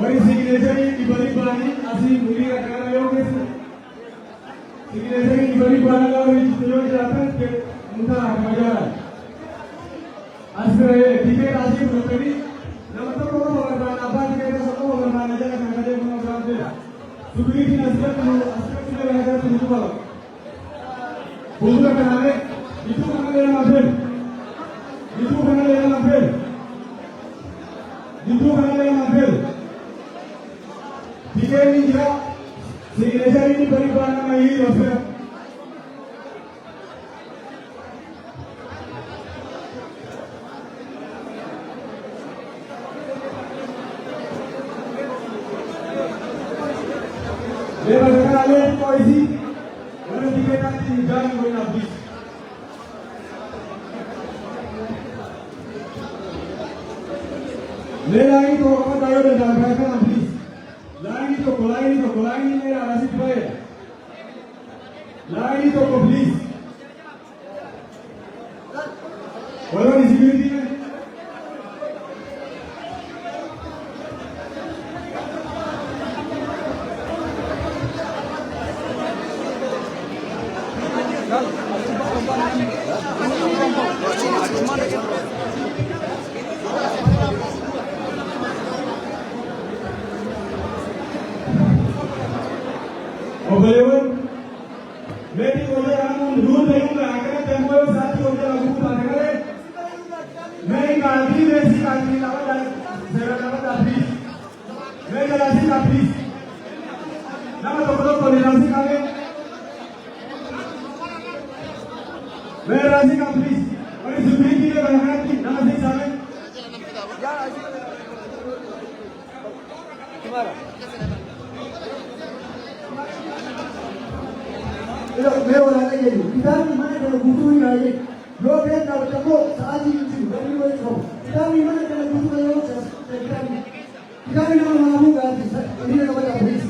Wari signeecharii dhibanii baanii asii hiriira kana yoo keessa signeecharii dhibanii baanii yoo hojjetu yoo jiraatan mutaa kabajaadha. As bira tikee asii fudhatanii nama tokko qofa barbaada abbaa tikee tokko qofa barbaada jala kan gadee kuma biraatedha. Sukuriitiin asirratti garagaratti nutu qaba. Fuuldura kanaalee bituu kanaalee nama fe'u. Bituu kanaalee nama fe'u. Bituu kanaalee nama fe'u. Tikeni jira signeecharii dhibanii baanii nama hiriira fe'a. Leva kanaalee xiqqoo isii warra tikeetaatti hin gaane godhinaaf dhiisu. Leelaayii tokko qabataa yoo danda'an kan kanaaf dhiisu. Laini toko laini arasi bae. Laini toko please. Walau di security kan? Obelewan, meri oleh kamu dulu dengan akhirnya tempoh saat itu dia lagu pada kali. Meri kali besi kali lawan dan saya dapat habis. Meri kali habis. Nama toko toleransi kali. Meri kali habis. Orang sebelum kita berangkat, nama saya sama. Gimana? मैं बोला था ये किताब मैंने तेरे गुरु ही आये जो भी ना बच्चों साजी चीज बनी हुई हो किताब मैंने तेरे गुरु का यो किताब में मैं मालूँगा इन्हीं का बता प्लीज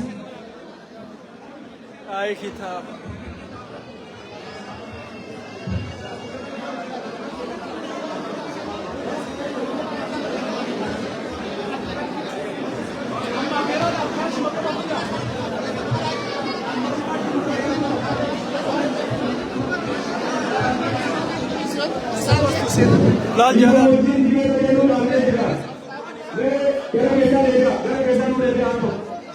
आई किताब लाल जाना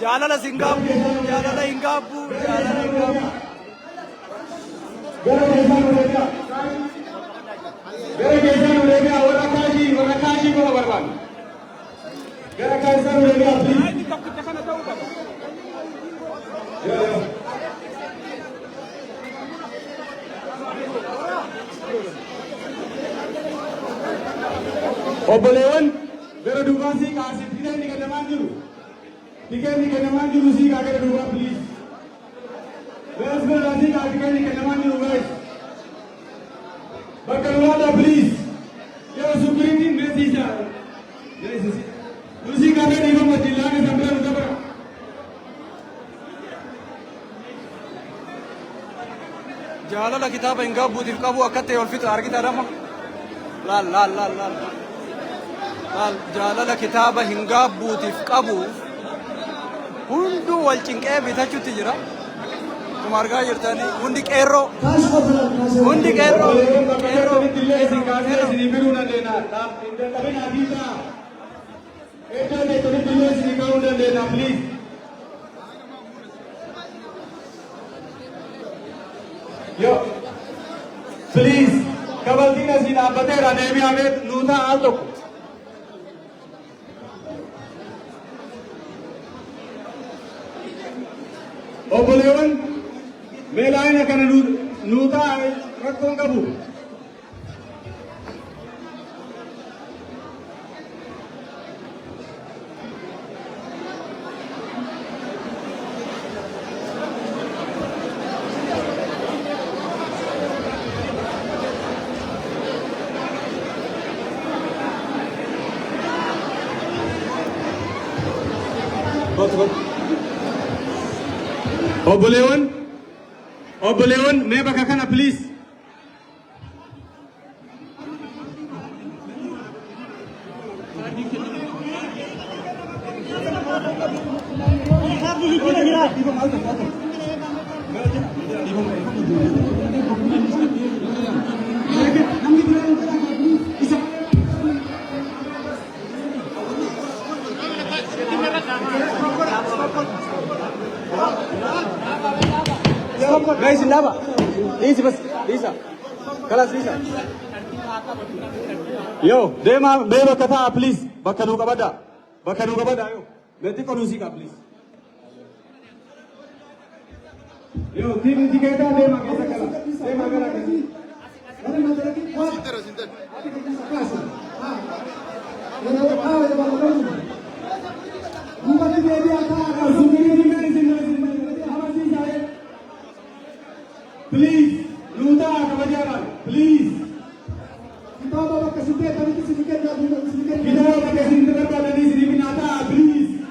जाना सिंगापुर जाना इंगापुर जाना इंगापुर को बर्बाद Obboleewwan gara duubaasii kaasee tikeen ni kennamaa jiru sii kaa gara duubaa please. Bees biraasii kaa tikeen ni kennamaa jiru guys. Bakka nulaadhaa please. Yoo sukuriitiin beesisaa. Nusii kaa gara dhiibama jillaane sambira nu dabara. جالله كتاب إنجاب بودي كابو أكتة والفطر أركيد أرما لا لا لا لا لا جالله كتاب إنجاب بودي كابو هندو والچنكه بيتاچو تجرا कुमारगा यर्तानी हुंडी केरो केरो दिल्ली सिंगारे सिनिबिरू ना लेना नाम इंदर तभी ना दीता एटर में तभी दिल्ली सिंगारू ना लेना प्लीज यो प्लीज कबल दिन अजीन आप बते रहने में हमें नूता आल तो ओबलेवन मेलाइन अकन नूता रखों कबू Oboleon, मैं बकाखना please Guys, indaba. Lisa bas, Lisa. Kalas Lisa. Yo, dema beba kata please. Bakanu kabada yo. Meti konusi ka please. Yo, tiga kita dema kaisa kala. Dema kala kasi. Sinter. Please, Luta, kebajaran, please. Kita bawa ke sini, tadi ke sini kan, kita bawa ke sini terus ada di sini binata, please.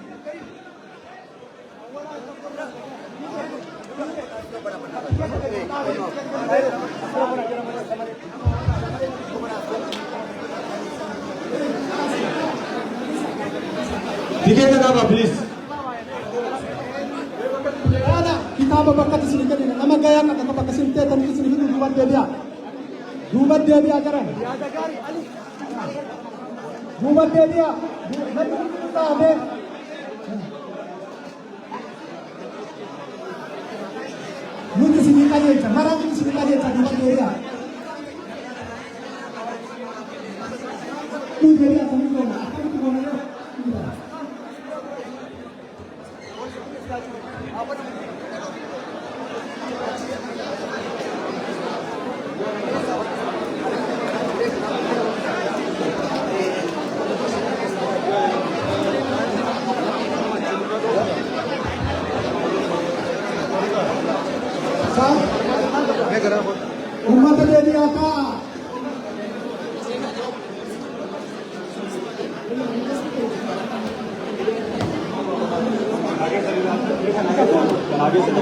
Tiket apa, please? Kita bawa ke sini kan, nama gaya kata bawa ke sini tadi ke sini itu buat dia ajaran. Buat dia. Kita ada. Lu ke sini aja, marah ke sini aja buat dia. Lu dia apa itu? उम्मत दे दिया था आगे से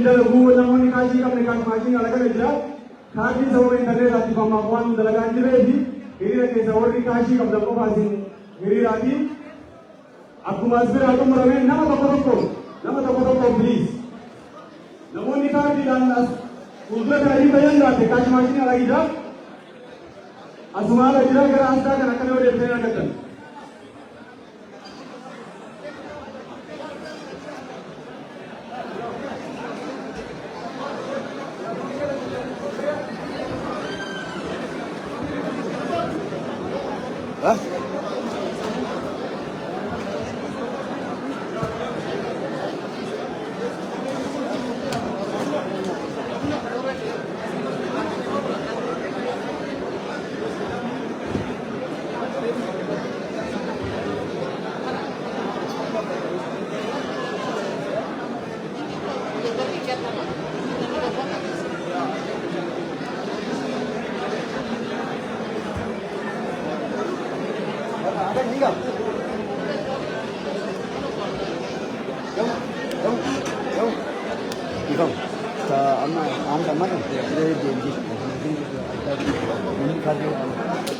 dalagu namoonni kaashii qabne kaashii alaga jira kaashii sababa intarneet atifamaa waan dalagaa jireefi hiriira keessa warri kaashii qabdan qofaasin hiriiraati akkuma as biraa xumuramee nama tokko please namoonni kaashiidhaan as fuuldura kana bayan laate kaashii maashinii alagidha asuma ala jira gara asxaa kan akkana odeeffannee argatan.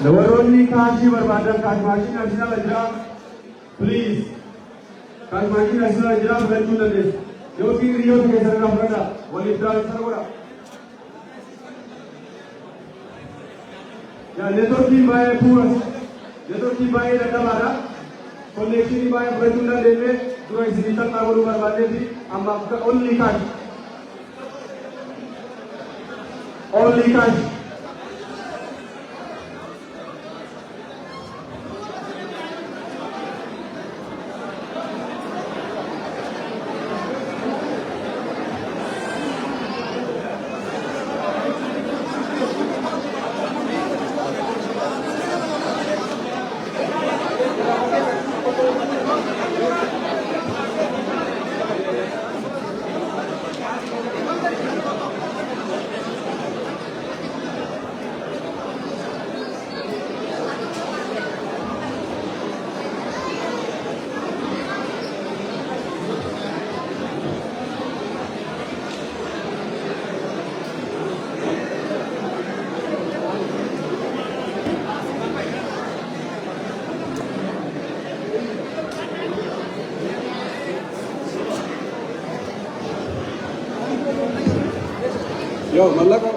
Namoonni kaashii barbaadan kaashii maashinii asirra jira please kaashii maashinii asirra jira fudhachuu dandeessu yookiin hiriyoota keessan irraa fudhadha waliif daawwisaa godha. Neetworkiin baay'ee puura neetworkiin baay'ee dadhabaadha konnekshinii baay'ee fudhachuu hin dandeenye dura isinii salphaa godhuu barbaadneeti amma only cash only cash. Yo, Malaka.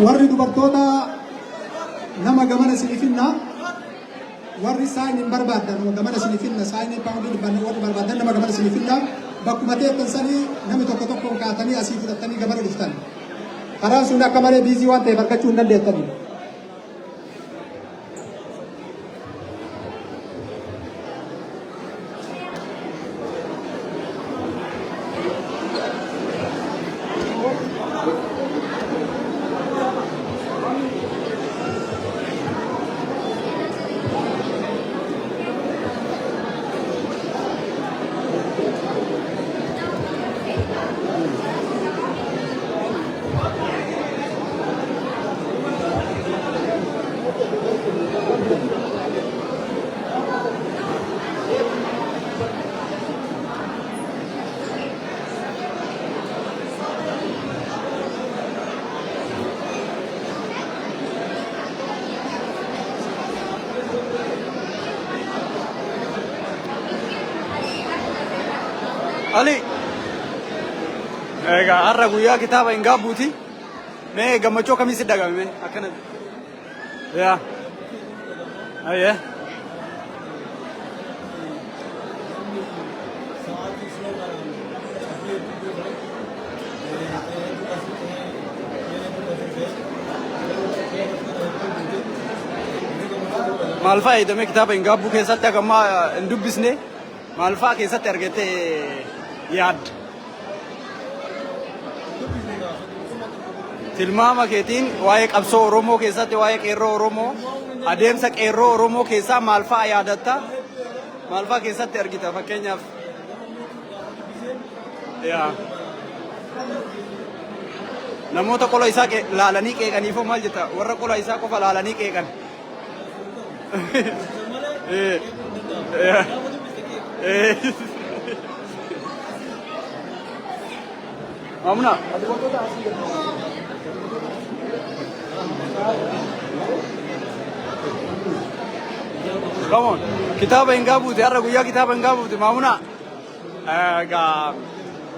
warri dubartoota nama gamana sinifinna warri saayiniin barbaadan nama gamana sinifinna saayinii paawundii dhibbanni warri barbaadan nama gamana sinifinna bakkuma teessan sanii namni tokko tokkoon kaatanii asii fudhatanii gamana dhuftan karaan sun akka malee biizii waan ta'eef argachuu hin dandeettanii. Ali, har'a guyyaa kitaaba hin gaabbuuti. Mee gammachuu akkamii si dhagahame akkana? Yaa. Ayyee. maal fayyadamee kitaaba hin gaabbuu keessatti akkama hin dubbisne maal fa'aa keessatti argate yaadda. Tilmaama keetiin waa'ee qabsoo Oromoo keessatti waa'ee qeerroo Oromoo adeemsa qeerroo Oromoo keessaa maal fa'aa yaadatta maal fa'aa keessatti argita fakkeenyaaf. Namoota qola isaa laalanii qeeqaniifoo maal jetta warra qola isaa qofa laalanii qeeqan. Amna. Come on. Kitaaba hin gaabuuti har'a guyyaa kitaaba hin gaabuuti maamuna.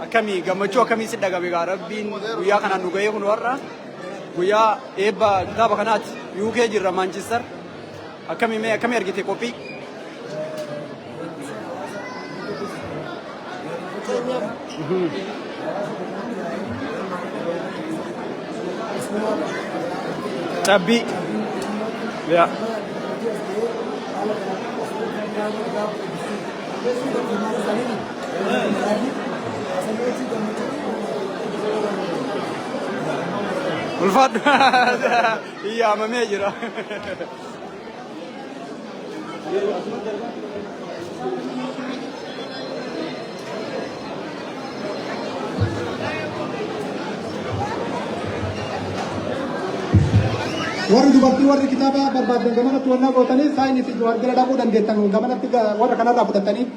Akkamii gammachuu akkamii si dhagame gaa rabbiin guyyaa kanaan nu gahee kun warra guyyaa eebba kitaaba kanaati UK jirra Manchester akkamii mee akkamii argite qophii cabbii yaa ulfaadhu iyyaamamee jira. warri dubartii warri kitaaba barbaadan gamanatti wannaa gootanii saayinii fi wargala dhabuu dandeettan gamanatti warra kanarraa fudhatanii.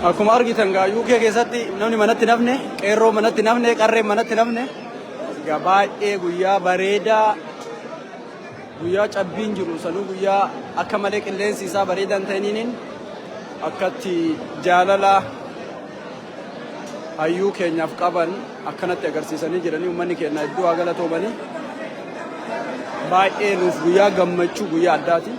Akkuma argitan gaa UK keessatti namni manatti nafne qeerroo manatti nafne qarreen manatti nafne gaa baay'ee guyyaa bareedaa guyyaa cabbiin jiru sanuu guyyaa akka malee qilleensi isaa bareedan ta'iniin akkatti jaalala hayyuu keenyaaf qaban akkanatti agarsiisanii jiranii uummanni keenya iddoo haa galatoomanii baay'ee nuuf guyyaa gammachuu guyyaa addaati.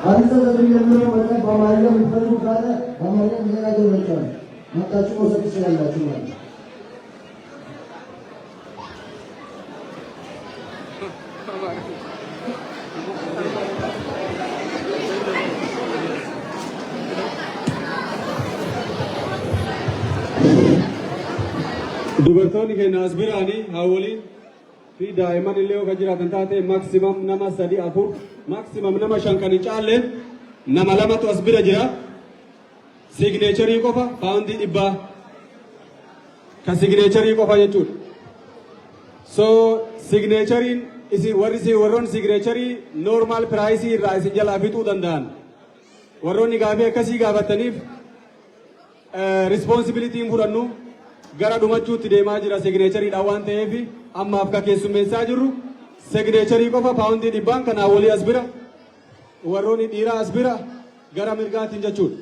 Hadis sebelumnya mereka bamarnya berpenuh karena bamarnya mereka jualan. Maka cuma satu sekali cuma. dubartoonni keenya as biraanii haawoliin fi daa'imman illee yoo kan jiraatan taate maksimam nama 3-4 maksimam nama 5 kan hin caalleen nama lamatu as bira jira signeecharii qofa paawundii 100 ka signeecharii qofa jechuudha. So signeechariin warroon signeecharii normal piraayisii irraa isin jalaa fixuu danda'an warroonni gaafii akkasii gaafataniif rispoonsibilitiin fudhannu gara dhumachuutti deemaa jira signeechariidhaan waan ta'eef ammaaf ka keessummeessaa jirru signeecharii qofa paawundii 100 kanaa walii as bira warroonni dhiiraa as bira gara mirgaatiin jechuudha.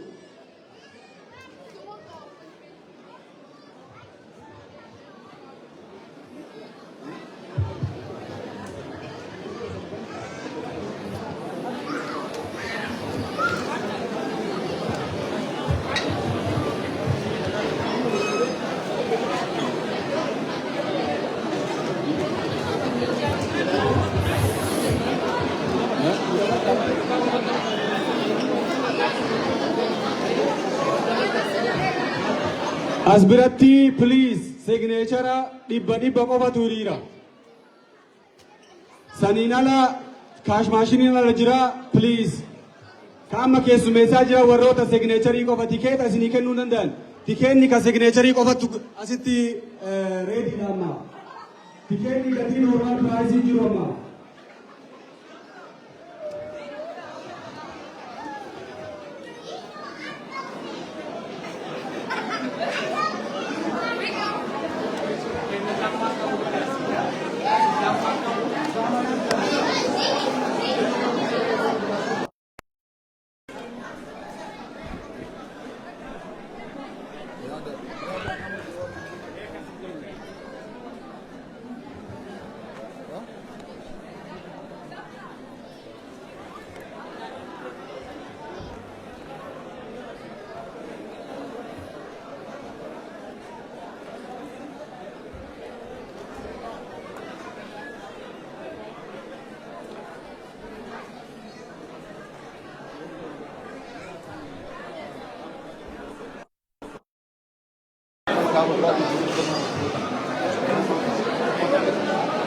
Asbiratti please signature 100 qofatu hiriira. Saniin ala kaash maashiniin ala jira please. Kaama keessummeessaa jira warroota signature qofa tikeeta isinii kennuu danda'an. Tikeenni ka signature qofatu asitti ready amma. Tikeenni gatii normal price jiru amma.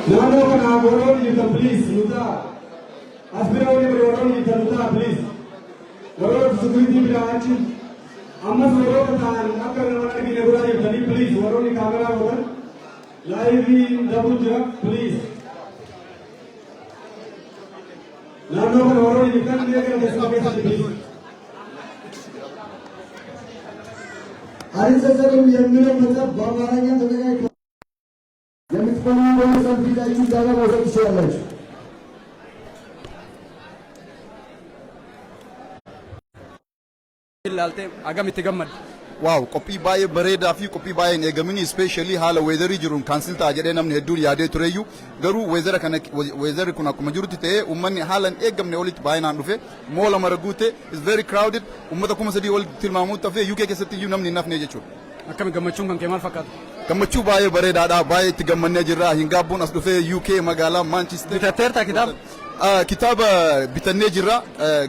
Naannoo kana warroonni jirtan please nutaa as bira warroonni jirtan nutaa please warroonni security bira achi ammas warroota ta'an akka nama argine biraa jirtanii please warroonni kaameraa godhan laayivii dabuu jira please naannoo kana warroonni jirtan eegala keessumaa keessatti please. አልተሰጠም የሚለው መጽሐፍ በአማርኛ ተዘጋጅቷል። የምትፈልጉ ሰው ፊታችሁ ዳጋ መውሰድ ትችላላችሁ። ilaalte agamitti gammad waaw qophii baay'ee bareedaa fi qophii baay'een eegamini ispeeshaalii haala weezarii jiruun kaansil ta'a jedhee namni hedduun yaadee tureyyuu garuu weezarri kun akkuma jirutti ta'ee uummanni haalan eegamne olitti baay'inaan dhufe moola mara guute is very crowded uummata 3,000 olitti tilmaamuun tafee UK keessatti iyyuu namni hin hafne jechuudha. akkami gammachuun kan kee maal fakkaata? Gammachuu baay'ee bareedaadha baay'ee itti gammannee jirra hin gaabbuun as dhufee UK magaalaa Manchester. Bitatteerta kitaaba? Kitaaba bitannee jirra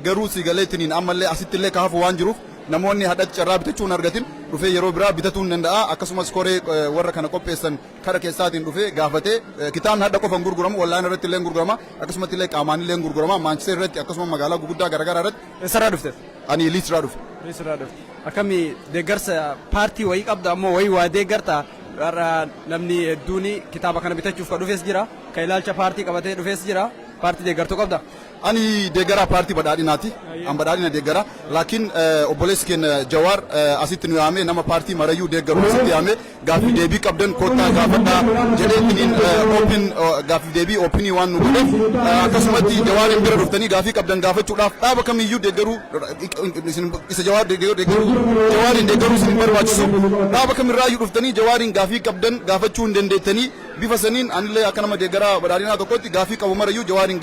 garuu sigaleetiniin ammallee asitti illee kaafu waan jiruuf namoonni hadhatti carraa bitachuun argatin dhufee yeroo biraa bituu hin danda'a akkasumas koree warra kana qopheessan kara keessaatiin dhufee gaafatee kitaabni hadha qofan gurguramu wallaan irratti illee gurgurama akkasumas illee qaamaan illee gurgurama Manchester irratti akkasumas magaalaa guguddaa garaagaraa irratti. Eessarraa dhufte? Ani Liisirraa dhufe. Liisirraa dhufte. Akkami deeggarsa paartii wayii qabda ammoo wayii waa deeggarta namni hedduun kitaaba kana bitachuuf ka dhufes jira ka ilaalcha paartii qabatee dhufes jira paartii deeggartuu qabda. Ani deeggara paartii badhaadhinaati. An badhaadhina deeggara. Laakiin obboleessi keenya Jawaar asitti nu yaamee nama paartii marayyuu deeggaru asitti yaamee gaaffii deebii qabdan kottaa gaafadhaa jedheetiniin oopin gaaffii deebii oopinii waan nu godheef akkasumatti Jawaariin bira dhuftanii gaaffii qabdan gaafachuudhaaf dhaaba kamiyyuu deeggaruu isa Jawaariin deeggaruu isin barbaachisu dhaaba kamirraayyuu dhuftanii Jawaariin gaaffii qabdan gaafachuu hin dandeettanii bifa saniin anillee akka nama deeggara badhaadhinaa tokkotti gaaffii qabu marayyuu Jawaariin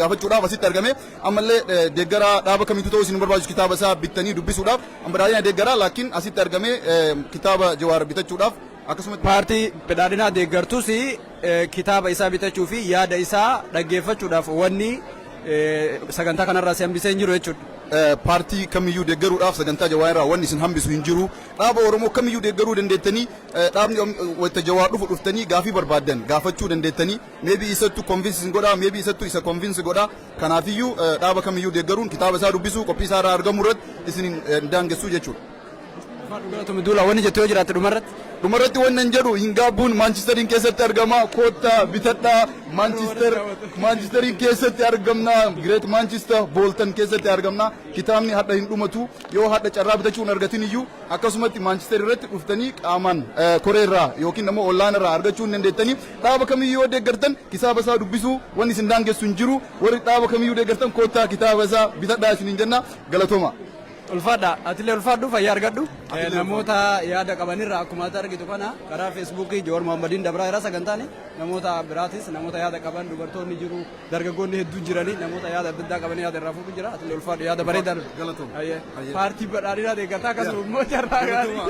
gaafachuudhaaf asitti argame ammallee deeggara dhaaba kamiitu ta'uu isin barbaachisu kitaaba isaa bittanii dubbisuudhaaf badhaadhina deeggara laakiin asitti argame kitaaba Jawaar bitachuudhaaf akkasumas paartii badhaadhinaa deeggartus kitaaba isaa bitachuu fi yaada isaa dhaggeeffachuudhaaf wanni sagantaa kanarraa si hambisee hin jiru jechuudha. paartii kamiyyuu deeggaruudhaaf sagantaa Jawaar irraa wanni isin hambisu hin jiru. Dhaaba Oromoo kamiyyuu deeggaruu dandeettanii dhaabni wanta Jawaar dhufu dhuftanii gaafii barbaaddan gaafachuu dandeettanii maybe isattu convince godhaa maybe isattu isa convince godhaa. Kanaafiyyuu dhaaba kamiyyuu deeggaruun kitaaba isaa dubbisuu qophii isaa irraa argamuu irratti isin daangessuu jechuudha. Duula wanni jettee yoo jiraatte dhumarratti wannan jedhu hin gaabbuun Maanchisterin keessatti argama koottaa bitadhaa Maanchisterin keessatti argamna Great Manchester Bolton keessatti argamna kitaabni hadha hin dhumatu yoo hadha carraa bitachuun argatin iyyuu akkasumatti Manchester irratti dhuftanii qaamaan koree irraa yookiin immoo online irraa argachuu hin dandeettanii dhaaba kamiyyuu yoo deeggartan kitaaba isaa dubbisuu wanni isin daangessu hin jiru warri dhaaba kamiyyuu deeggartan koottaa kitaaba isaa bitadhaa isin hin jenna galatooma. Ulfaadha atilee ulfaadhu fayyaa argadhu namoota yaada qabanirraa akkuma ati argitu kana karaa feesbuukii Jowaar Mohammadiin dabraa irra sagantaani namoota biraatis namoota yaada qaban dubartoonni jiru dargaggoonni hedduu jiranii namoota yaada adda addaa qabanii yaada irraa fuudhu jira atilee ulfaadhu yaada bareedaa paartii badhaadhinaa deeggartaa akkasuma immoo carraa gaarii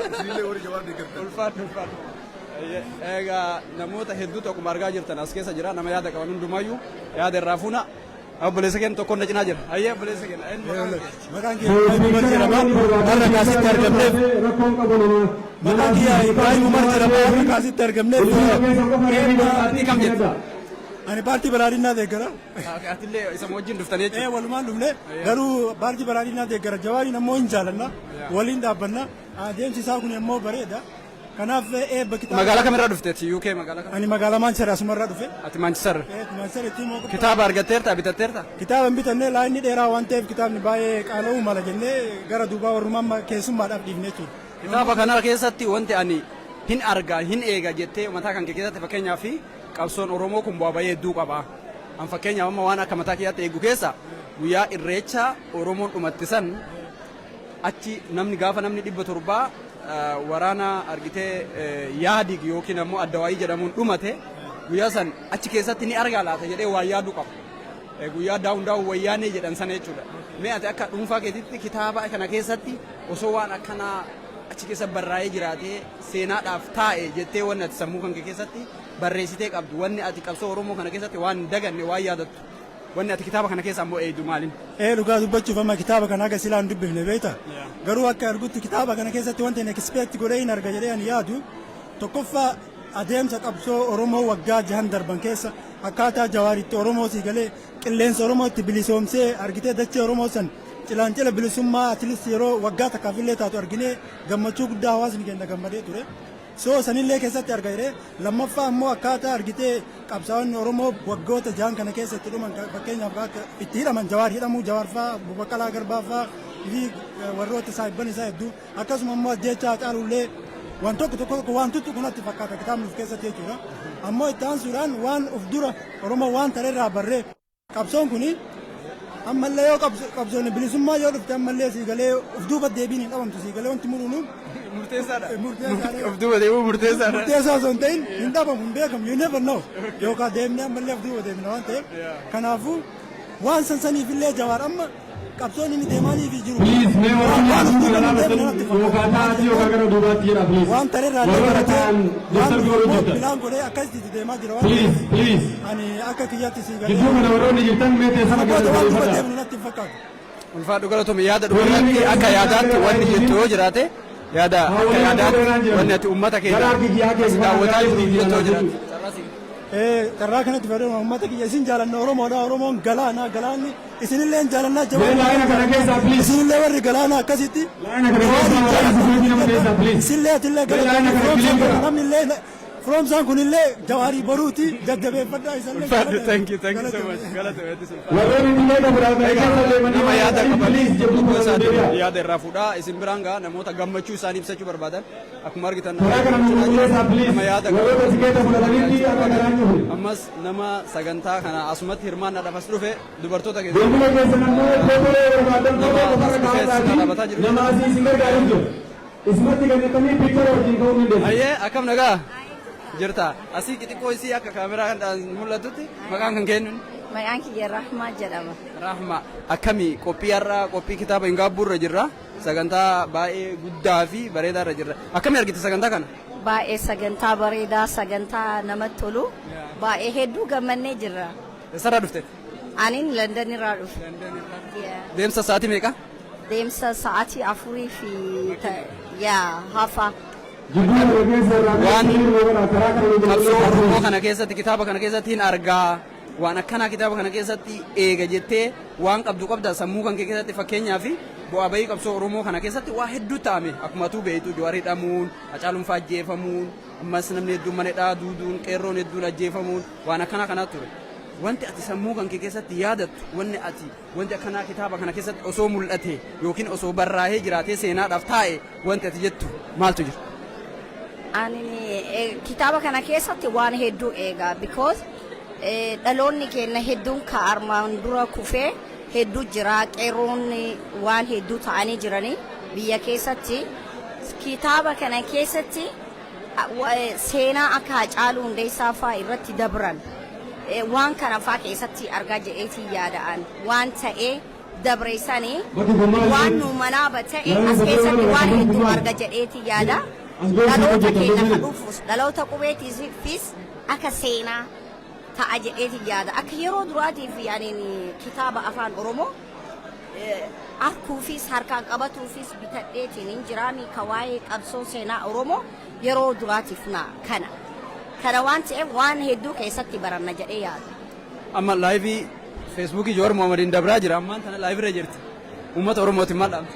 ulfaadhu egaa namoota hedduu tokkuma argaa jirtan as keessa jira nama yaada qaban hundumaayyuu yaada irraa fuuna. Obboleessa keenya tokkoon cinaa jira. Ayyee obboleessa keenya. Maqaan kiyya warra kaasitti argamneef maqaan kiyya Ibrahim Umar jedhama warra kaasitti argamneef paartii kam jettu? Ani paartii badhaadhinaa deeggara. Atillee isa wajjin dhuftanii jechuudha. Walumaan dhufne garuu paartii badhaadhinaa deeggara Jawaariin ammoo hin jaalanna waliin dhaabbanna adeemsi isaa kun ammoo bareeda. Kanaaf eebba kitaaba. Magaalaa kamirraa dhufteetti UK magaalaa kam? Ani magaalaa Manchester asumarraa dhufe. Ati Manchester. Manchester ittiin moo. Kitaaba argatteerta bitatteerta? Kitaaba hin bitanne laayinni dheeraa waan ta'eef kitaabni baay'ee qaala'uu mala jennee gara duubaa warrummaa keessummaadhaaf dhiifne jechuudha. Kitaaba kana keessatti wanti ani hin argaa hin eega jettee mataa kan kee keessatti fakkeenyaaf qabsoon Oromoo kun bu'aa baay'ee hedduu qaba. An fakkeenyaaf amma waan akka mataa kiyyaatti eegu keessa guyyaa irreecha Oromoon dhumattisan achi namni gaafa namni 700 waraana argitee yaadig yookiin ammoo addawaayii jedhamuun dhumate guyyaa san achi keessatti ni argaa laata jedhee waa yaaduu qaba. Guyyaa daawun wayyaanee jedhan sana jechuudha. Mee ati akka dhuunfaa keetitti kitaaba kana keessatti osoo waan akkanaa achi keessa barraa'ee jiraatee seenaadhaaf taa'e jettee wanni ati sammuu kan kee keessatti barreessitee qabdu wanni ati qabsoo Oromoo kana keessatti waan daganne waan yaadattu. Wanni ati kitaaba kana keessa ammoo eeydu maaliin? Dhugaa dubbachuuf amma kitaaba kana akka silaan dubbifne beekta. Garuu akka argutti kitaaba kana keessatti wanti inni expect godhee hin arga jedhee ani yaadu tokkoffaa adeemsa qabsoo Oromoo waggaa 6 darban keessa akkaataa Jawaaritti Oromoo sii galee qilleensa Oromootti bilisoomsee argitee dachee Oromoo san cilancila bilisummaa atilis yeroo waggaa takkaafillee taatu arginee gammachuu guddaa hawaasni keenya gammadee ture. So sanillee keessatti arga jedhee lammaffaa ammoo akkaataa argitee qabsaa'onni Oromoo waggoota 6 kana keessatti dhuman fakkeenyaaf akka itti hidhaman Jawaar hidhamuu Jawaar fa'aa Baqqalaa Garbaa fa'aa fi warroota saayibban isaa hedduu akkasuma ammoo ajjeechaa Hacaalullee waan tokko waan tuttu kunatti fakkaata kitaabni of keessatti jechuudha. Ammoo itti aansuudhaan waan of dura Oromoo waan tareerraa barree qabsoon kuni ammallee yoo qabsoonni bilisummaa yoo dhufte ammallee sii galee of duuba deebiin hin dhabamtu sii galee wanti muruunu murteessaadha. Of duuba deebiin murteessaadha. Murteessaa osoo hin ta'in hin dhabamu hin beekamu you never know yookaan deemnee ammallee of duuba deemna waan ta'eef kanaafuu waan sansaniifillee Jawaar amma qabsoon inni deemaanii fi jiru. Waan tareerraa baratee waan bilaan godhee akkasitti deemaa jira waan ta'eef ani akka kiyyaatti sii galee deemnu natti hin fakkaatu. Ulfaadhu galatoome yaada dhumarratti akka yaadaatti wanni jettu yoo jiraate yaada akka yaadaatti wanni ati uummata keenya daawwataa jirtu jettoo jiraate. Carraa kanatti fayyadamu uummata kiyya isin jaalanna Oromoodha Oromoon galaana galaanni isinillee jaalannaa Jawaar isinillee warri galaana akkasitti isinillee atillee galaana namnillee firoomsaan kunillee Jawaarii boruuti jajjabeeffadhaa isallee. Thank you so much. Nama yaada qabanii yaada irraa fuudhaa isin biraan gaa namoota gammachuu isaanii ibsachuu barbaadan akkuma argitan nama yaada ammas nama sagantaa kana asumatti hirmaannaadhaaf as dhufe dubartoota ayyee akkam nagaa jirta asii xixiqqoo isii akka kaameraa mul'atutti maqaan kan kennu maqaan kiyya Rahmaa jedhama. Rahmaa akkamii qophii har'aa qophii kitaaba hin gaabbuurra jirra sagantaa baay'ee guddaa fi bareedaarra jirra akkamii argite sagantaa kana? Baay'ee sagantaa bareedaa sagantaa namatti tolu baay'ee hedduu gammannee jirra. Eessarraa dhufte? Aniin London irraa dhufe. Deemsa sa'aatii meeqa? deemsa sa'aatii afurii fi yaa hafa. Waan qabsoo Oromoo kana keessatti kitaaba kana keessatti hin argaa waan akkanaa kitaaba kana keessatti eega jettee waan qabda sammuu kan keessatti fakkeenyaa fi bu'aa bahii qabsoo Oromoo kana keessatti waa hedduu ta'ame akkuma tuu beeytu Jawaar hidhamuun Hacaaluun fa'aa ajjeefamuun ammas namni hedduun manedhaa duuduun qeerroon hedduun ajjeefamuun waan akkanaa ture. Wanti ati sammuu kan keessatti yaadattu wanti akkanaa kitaaba kana keessatti osoo mul'ate yookiin osoo barraa'ee jiraatee seenaadhaaf taa'e wanti ati jettu maaltu jira? Ani kitaaba kana keessatti waan hedduu eegaa because dhaloonni keenya hedduun ka armaan dura kufee hedduu jira qeerroonni waan hedduu ta'anii jiranii biyya keessatti kitaaba kana keessatti seenaa akka Hacaaluu Hundeessaa fa'aa irratti dabran waan kana fa'aa keessatti argaa jedheetii yaada'an waan ta'ee dabreessanii waan nu manaa bata'e as keessatti waan hedduu arga jedheetii yaada. Dhaloota keenya ka dhufuus dhaloota qubeetiifis akka seenaa ta'a jedheetii yaada. Akka yeroo duraatiif yaaniin kitaaba afaan Oromoo arguufis harkaan qabatuufis bitadheetiin hin jiraani ka waa'ee qabsoo seenaa Oromoo yeroo duraatiif kana waan ta'eef waan hedduu keessatti baranna jedhee yaada. Amma laayivii feesbuukii Jawaar Mohammadiin dabraa jira ammaan tana laayivii jirti. Uummata Oromootiin maal dhaamte?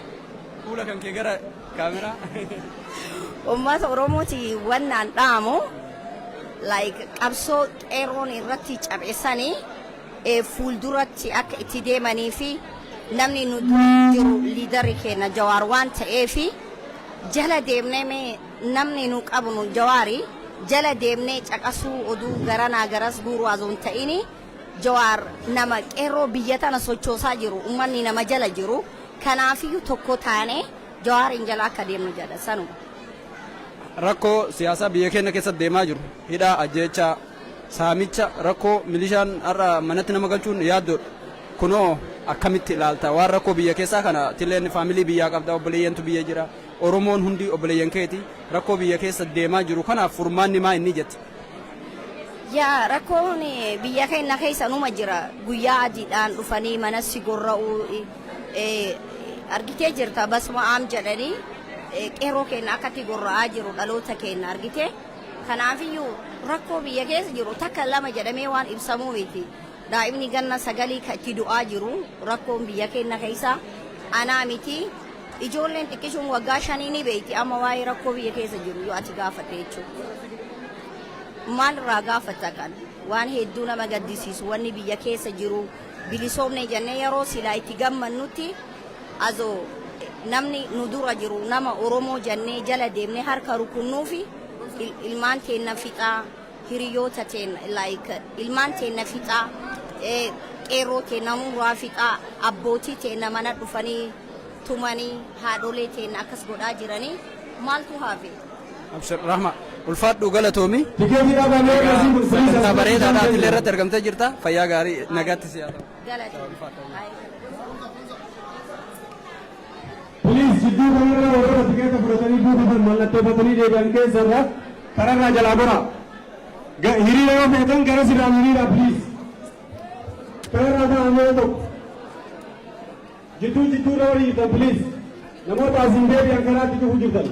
Fuula kan kee gara kaameraa. Uummata Oromooti wannaan dhaamu qabsoo qeerroon irratti cabeessanii fuulduratti akka itti deemanii fi namni nu jiru liidarii keenya Jawaar waan ta'eef jala deemnee namni nu qabnu Jawaarii jala deemnee caqasuu oduu garanaa garas guuruu azoon ta'ini Jawaar nama qeerroo biyya tana sochoosaa jiru uummanni nama jala jiru kanaafiyyuu tokko taane Jawaariin jala akka deemnu jedha sanuma. Rakkoo siyaasaa biyya keenya keessatti deemaa jiru hidhaa ajjeechaa saamicha rakkoo milishaan har'a manatti nama galchuun yaaddoodha. Kunoo akkamitti ilaalta waan rakkoo biyya keessaa kana tilleen faamilii biyyaa qabda obboleeyyantu biyya jira Oromoon hundi obboleeyyan keeti rakkoo biyya keessa deemaa jiru kanaaf furmaanni maa inni jette? Yaa rakkoon biyya keenya keessa numa jira guyyaa adiidhaan dhufanii mana si gorra'uu argitee jirta basma aam jedhanii qeerroo keenya akkatti gorra'aa jiru dhaloota keenya argite kanaafiyyuu rakkoo biyya keessa jiru takka lama jedhamee waan ibsamuu miti daa'imni ganna 9 ka itti du'aa jiru rakkoon biyya keenya keessa anaa miti ijoolleen xiqqishuun waggaa 5 ni beeyti amma waa'ee rakkoo biyya keessa jiru yoo ati gaafatte jechuudha maal irraa gaafatta kan waan hedduu nama gaddisiisu wanni biyya keessa jiru bilisoomne jennee yeroo silaa itti gammannutti azoo namni nu dura jiru nama Oromoo jennee jala deemnee harka rukunnuu fi ilmaan teenya fixaa hiriyoota teenya ilmaan teenya fixaa qeerroo teenya muraa fixaa abbootii teenya mana dhufanii tumanii haadholee teenya akkas godhaa jiranii maaltu hafe? Abshir Rahma ulfaadhu galatoomi. Sagantaa bareedaadhaaf illee irratti argamtee jirta fayyaa gaarii nagaatti siyaata. Please, jiddu kanarra warra tikeeta fudhatanii duuba mallatteeffatanii deebi'an keessarra kararraa jalaa gora. Hiriira yoo feetan gara sirraan hiriira please. Kararraa ta'amee tokko. Jidduurra walii jirtan please. Namoota asiin deebi'an karaatti dhufuu jirtan.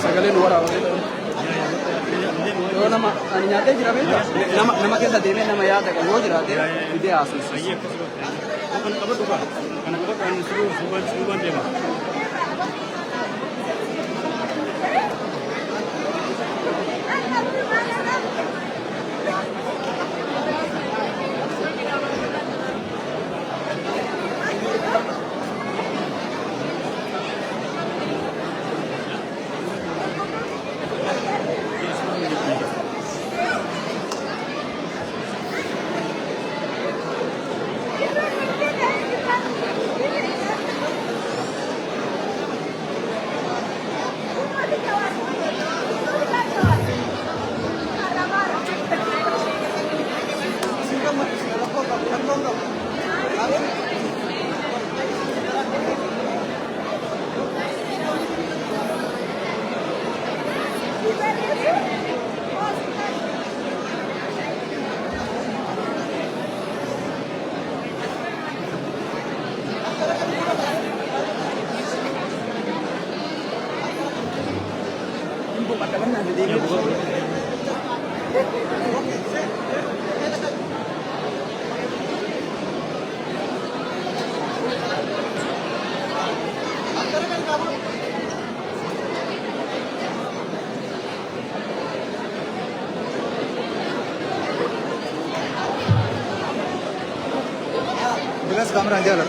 Sagaleen waraabaa yoo nama ani nyaatee jira beektaa nama keessa deemee nama yaada qabu yoo jiraate fidee haasofsiisa. Kana qabadhu kan suuraan deema. بس كاميرا ديالك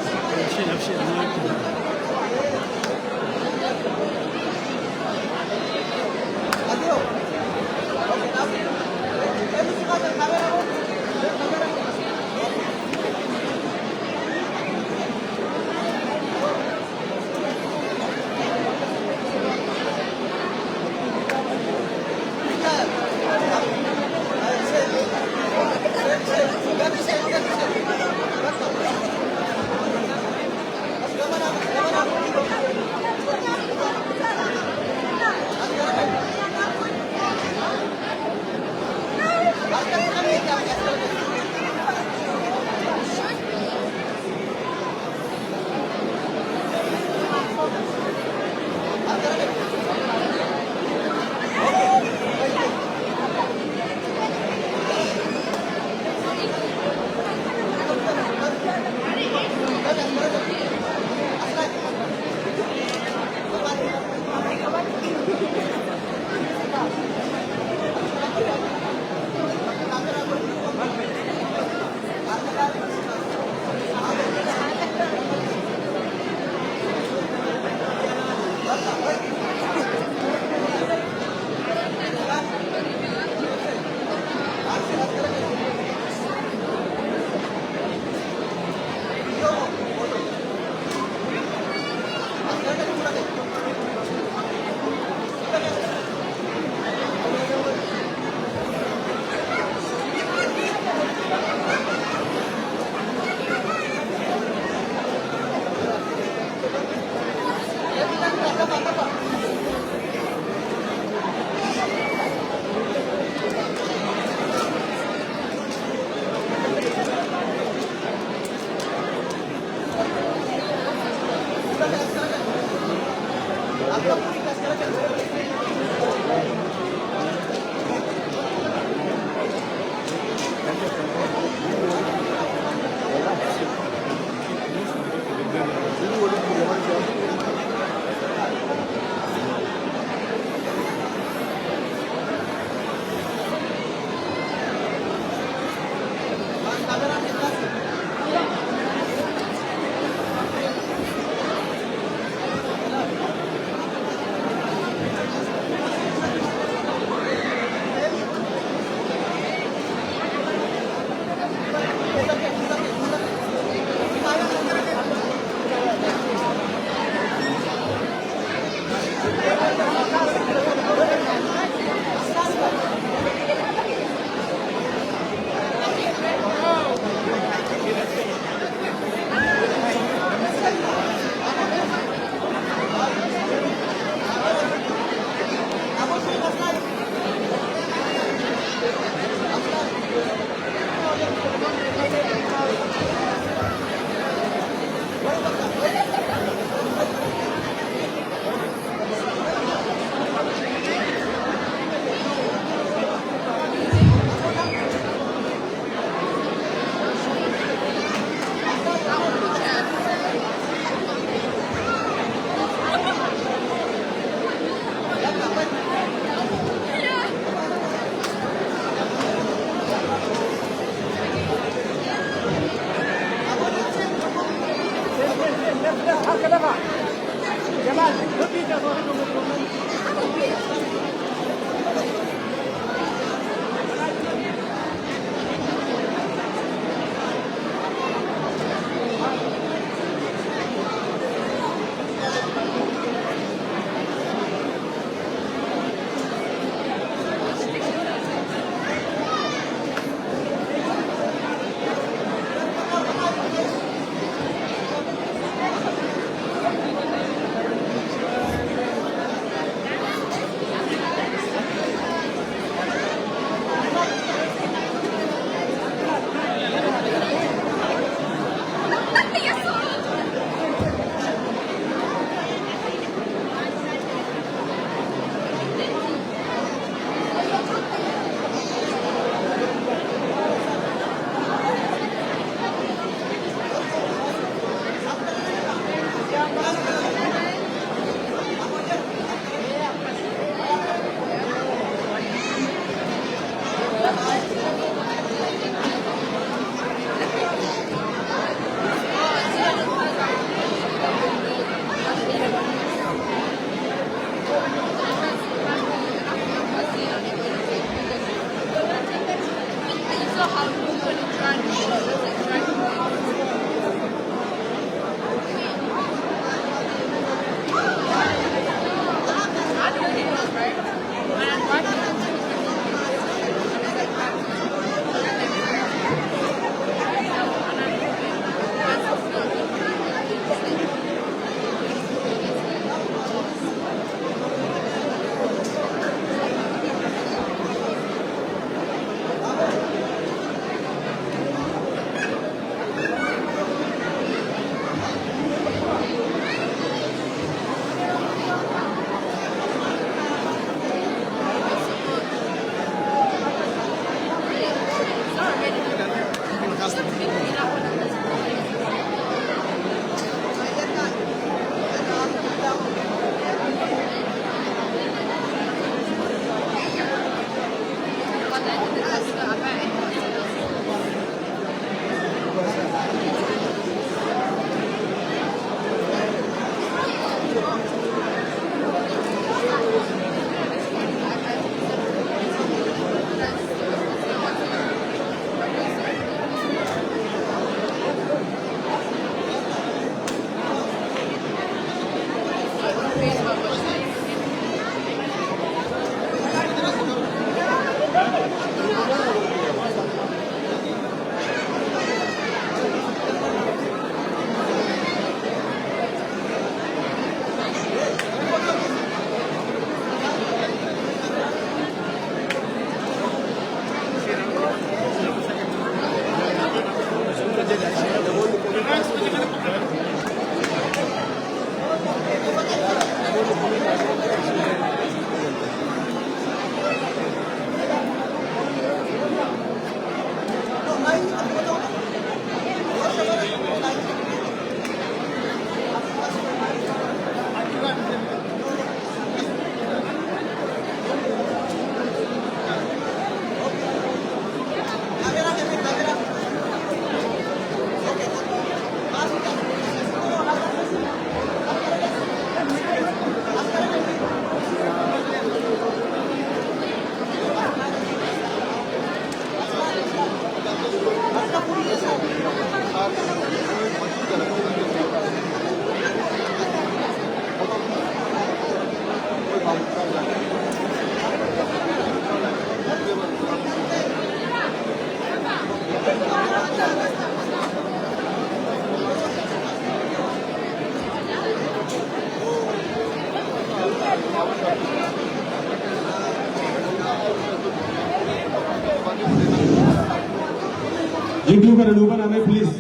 Jidduu kana nuu banaa mee please.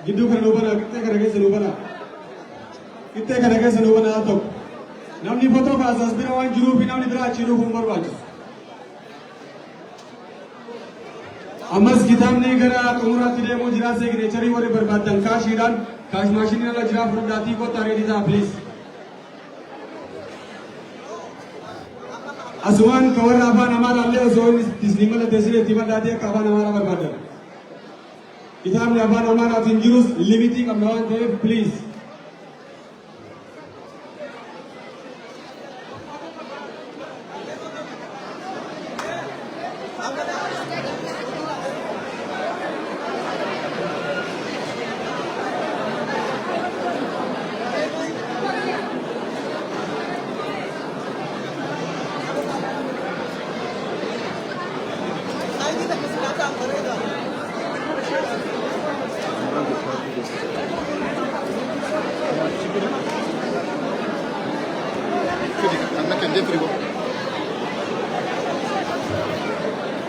Jidduu kana nuu banaa qixxee kana keessa nuu banaa. Qixxee kana keessa nuu banaa tokko. Namni fotoo kaasas bira waan jiruufi namni biraa achi dhufuun hin barbaachisu. Ammas kitaabni gara xumuraatti deemuu jira signeecharii warri barbaadan kaashiidhaan kaash maashinii irra jira furdaatii kottaa reedii ta'a please. Asumaan ka warra afaan amaaraallee osoo inni mallattee itti maddaatee akka afaan amaaraa barbaadan. Kitaabni afaan amaaraatiin jirus limitii qabna waan ta'eef please.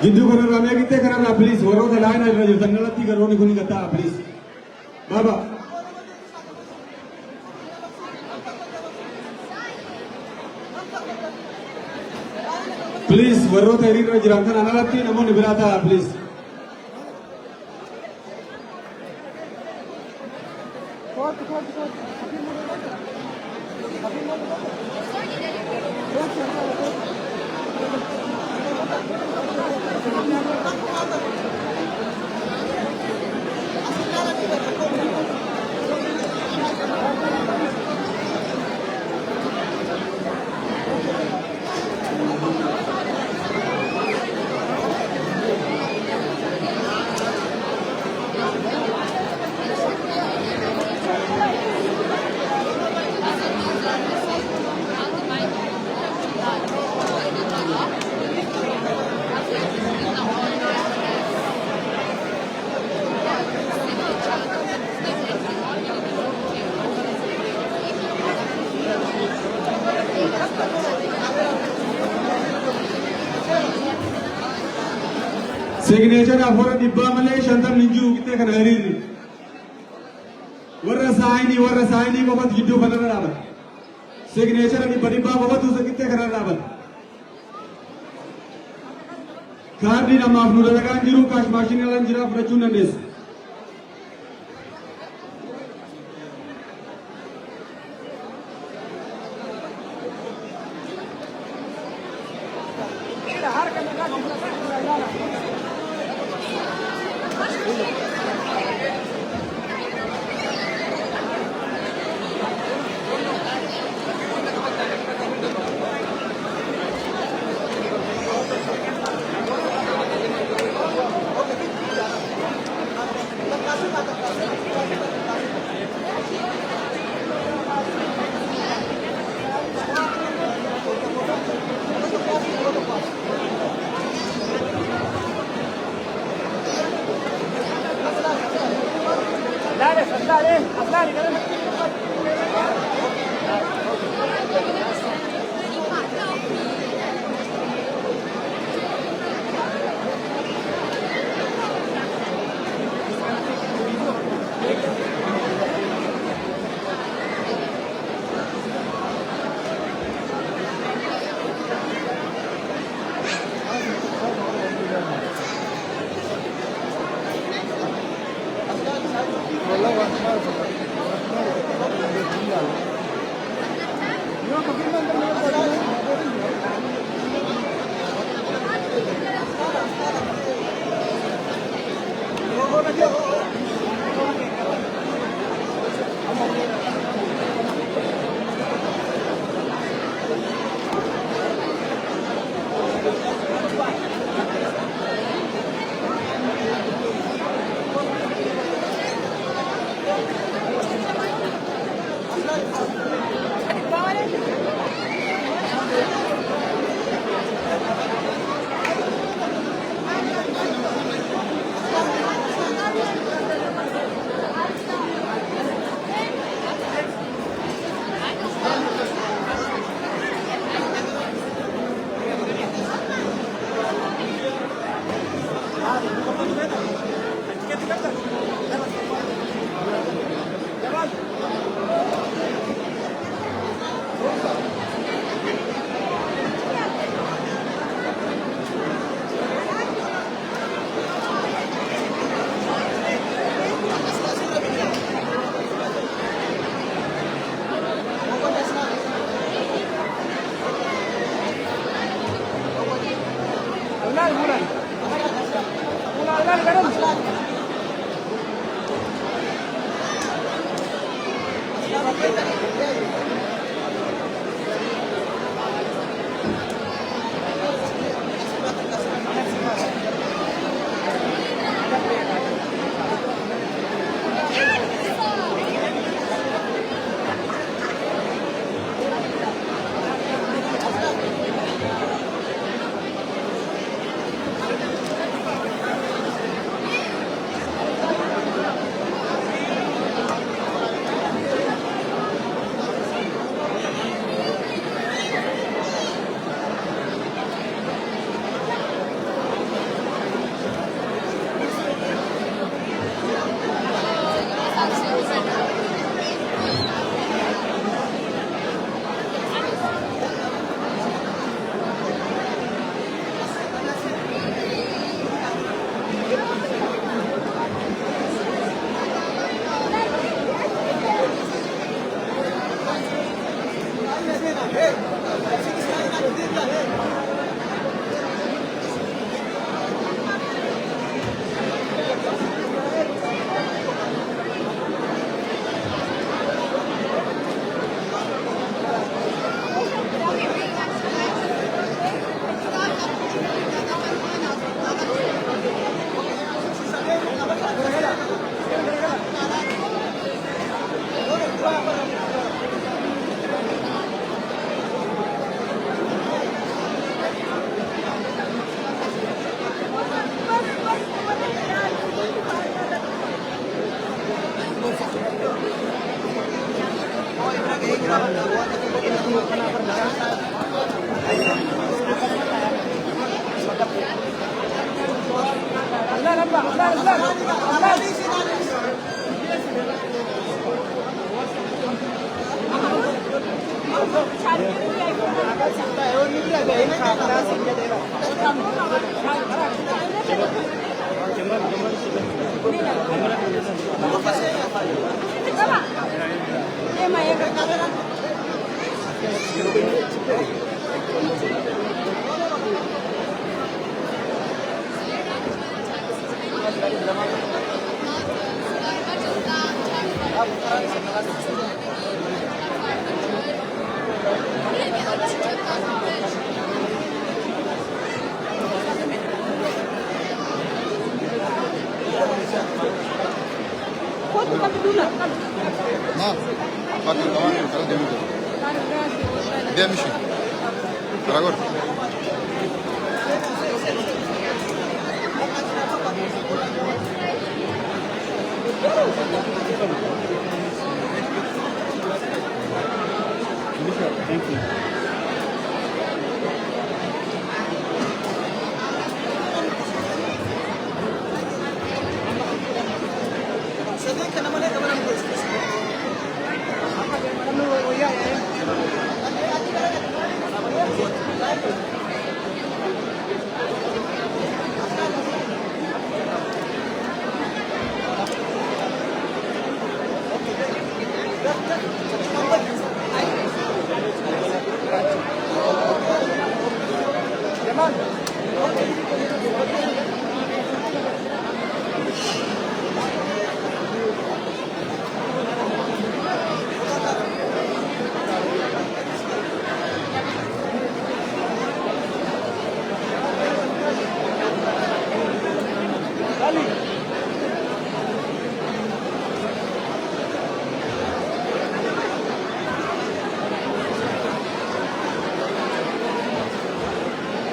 Jidduu kanarraa mee qixxee kanarraa please warroota laayina irra jirtan irratti garoonni kun gataa please. Baba. Please warroota hiriirra jiran kanaan alatti namoonni biraa ta'a please. Signeechara afura dhibbaa malee shantamni hin jiru qixxee kana hiriirri. Warra saayinii qofatu jidduu kanarra dhaabata. Signeechara dhibbaa qofatu qixxee kanarra dhaabata. Kaardii namaaf nu dalagaan jiru kaash maashinii irra jira fudhachuu hin dandeessu.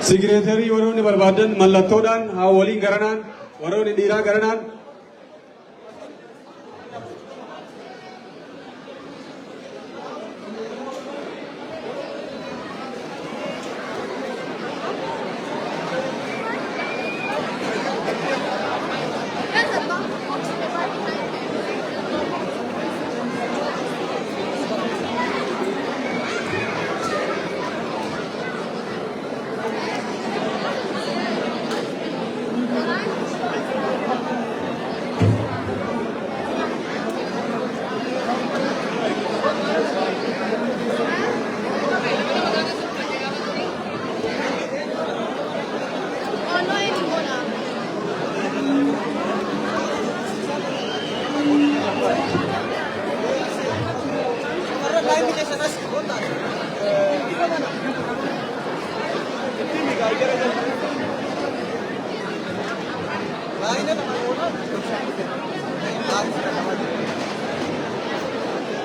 Secretary warroonni barbaadan mallattoodhaan haa waliin garanaan warroonni dhiiraa garanaan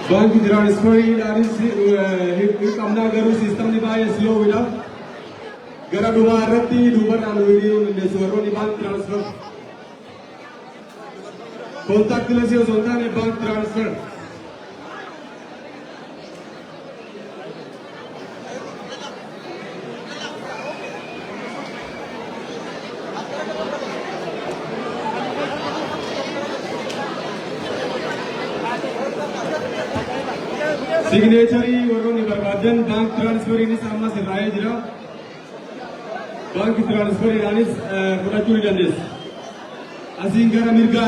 Bank transfer kamna garu sistem ni bae slow ila gara dua rati dua ralu video ni suara ni bank transfer kontak kelas yang zonta ni bank transfer signatory waroni barbadan bank transfer ini sama seraya jira bank transfer ini fudhachuu ni dandeessa asiin gara mirgaa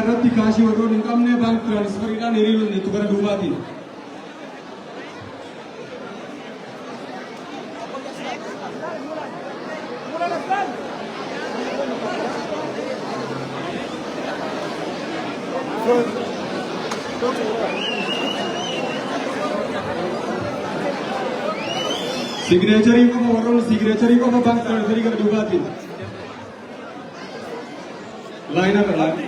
irratti kaashii warroon hin qabne bank transfer idhaan hiriiruun itti gara duubaatiin signature ko warron signature ko bank transfer ka dubatin line up line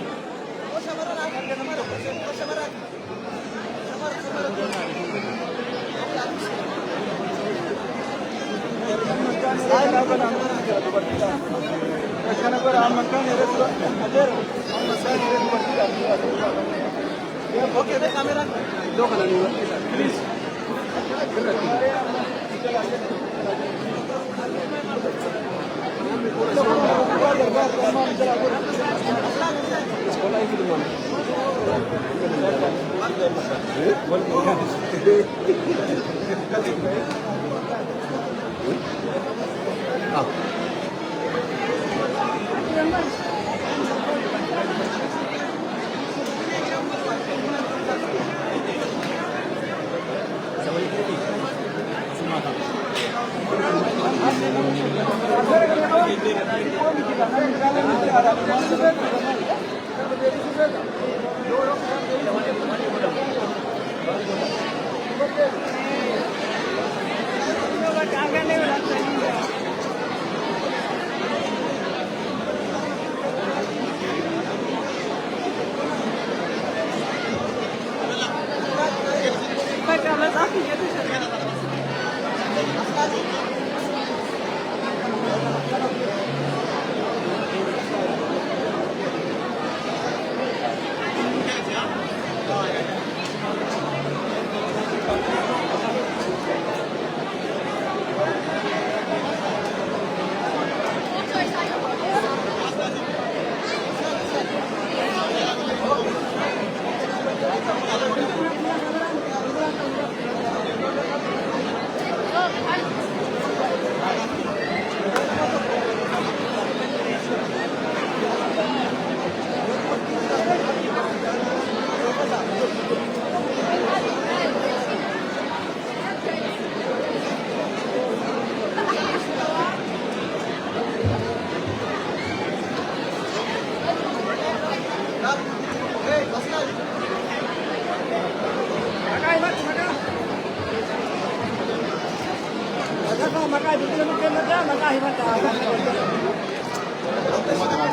Okay, camera. Please.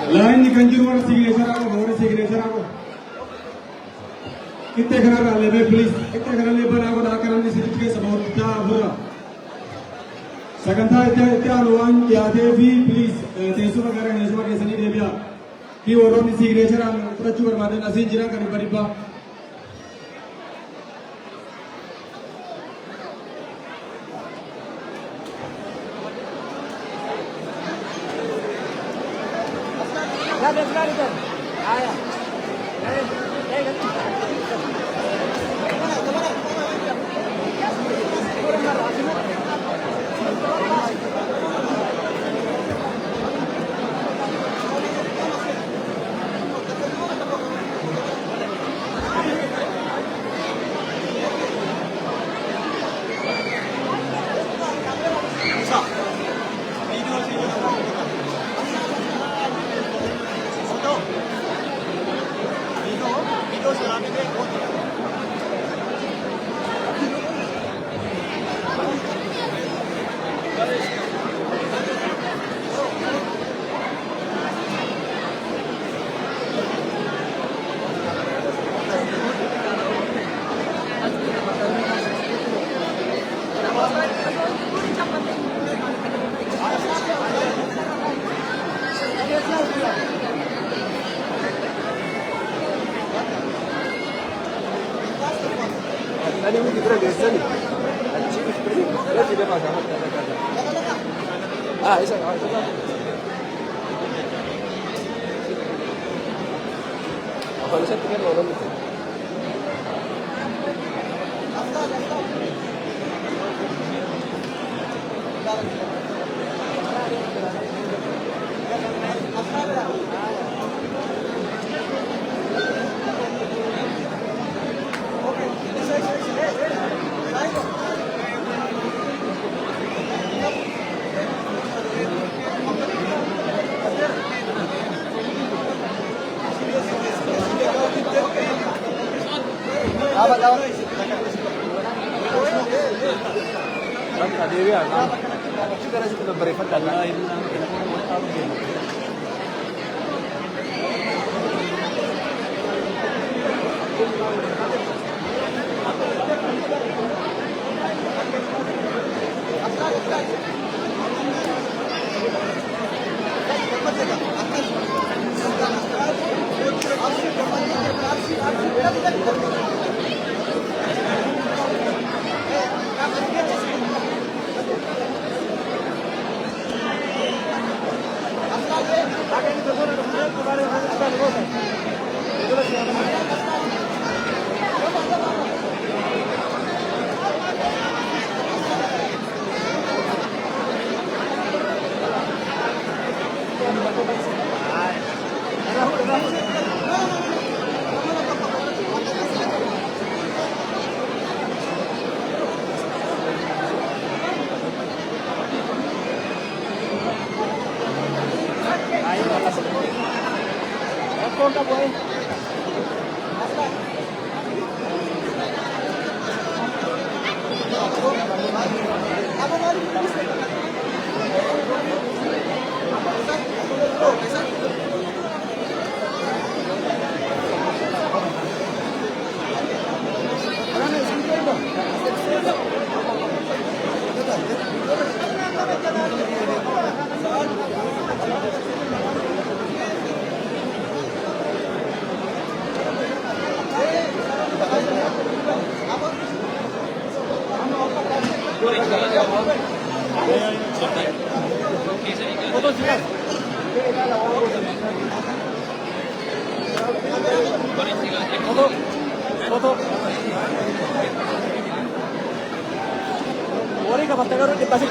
Lain ni kanjur war signature ako, more signature ako. Kitte khara lebe please. Kitte khara lebe ako na karam ni sidit ke sabot ta bura. Saganta ite anuan ya devi please. Tesu magara nesu magara sani devya. Ki waro ni signature am fudhachuu barbadan asin jira kan bariba. Foto.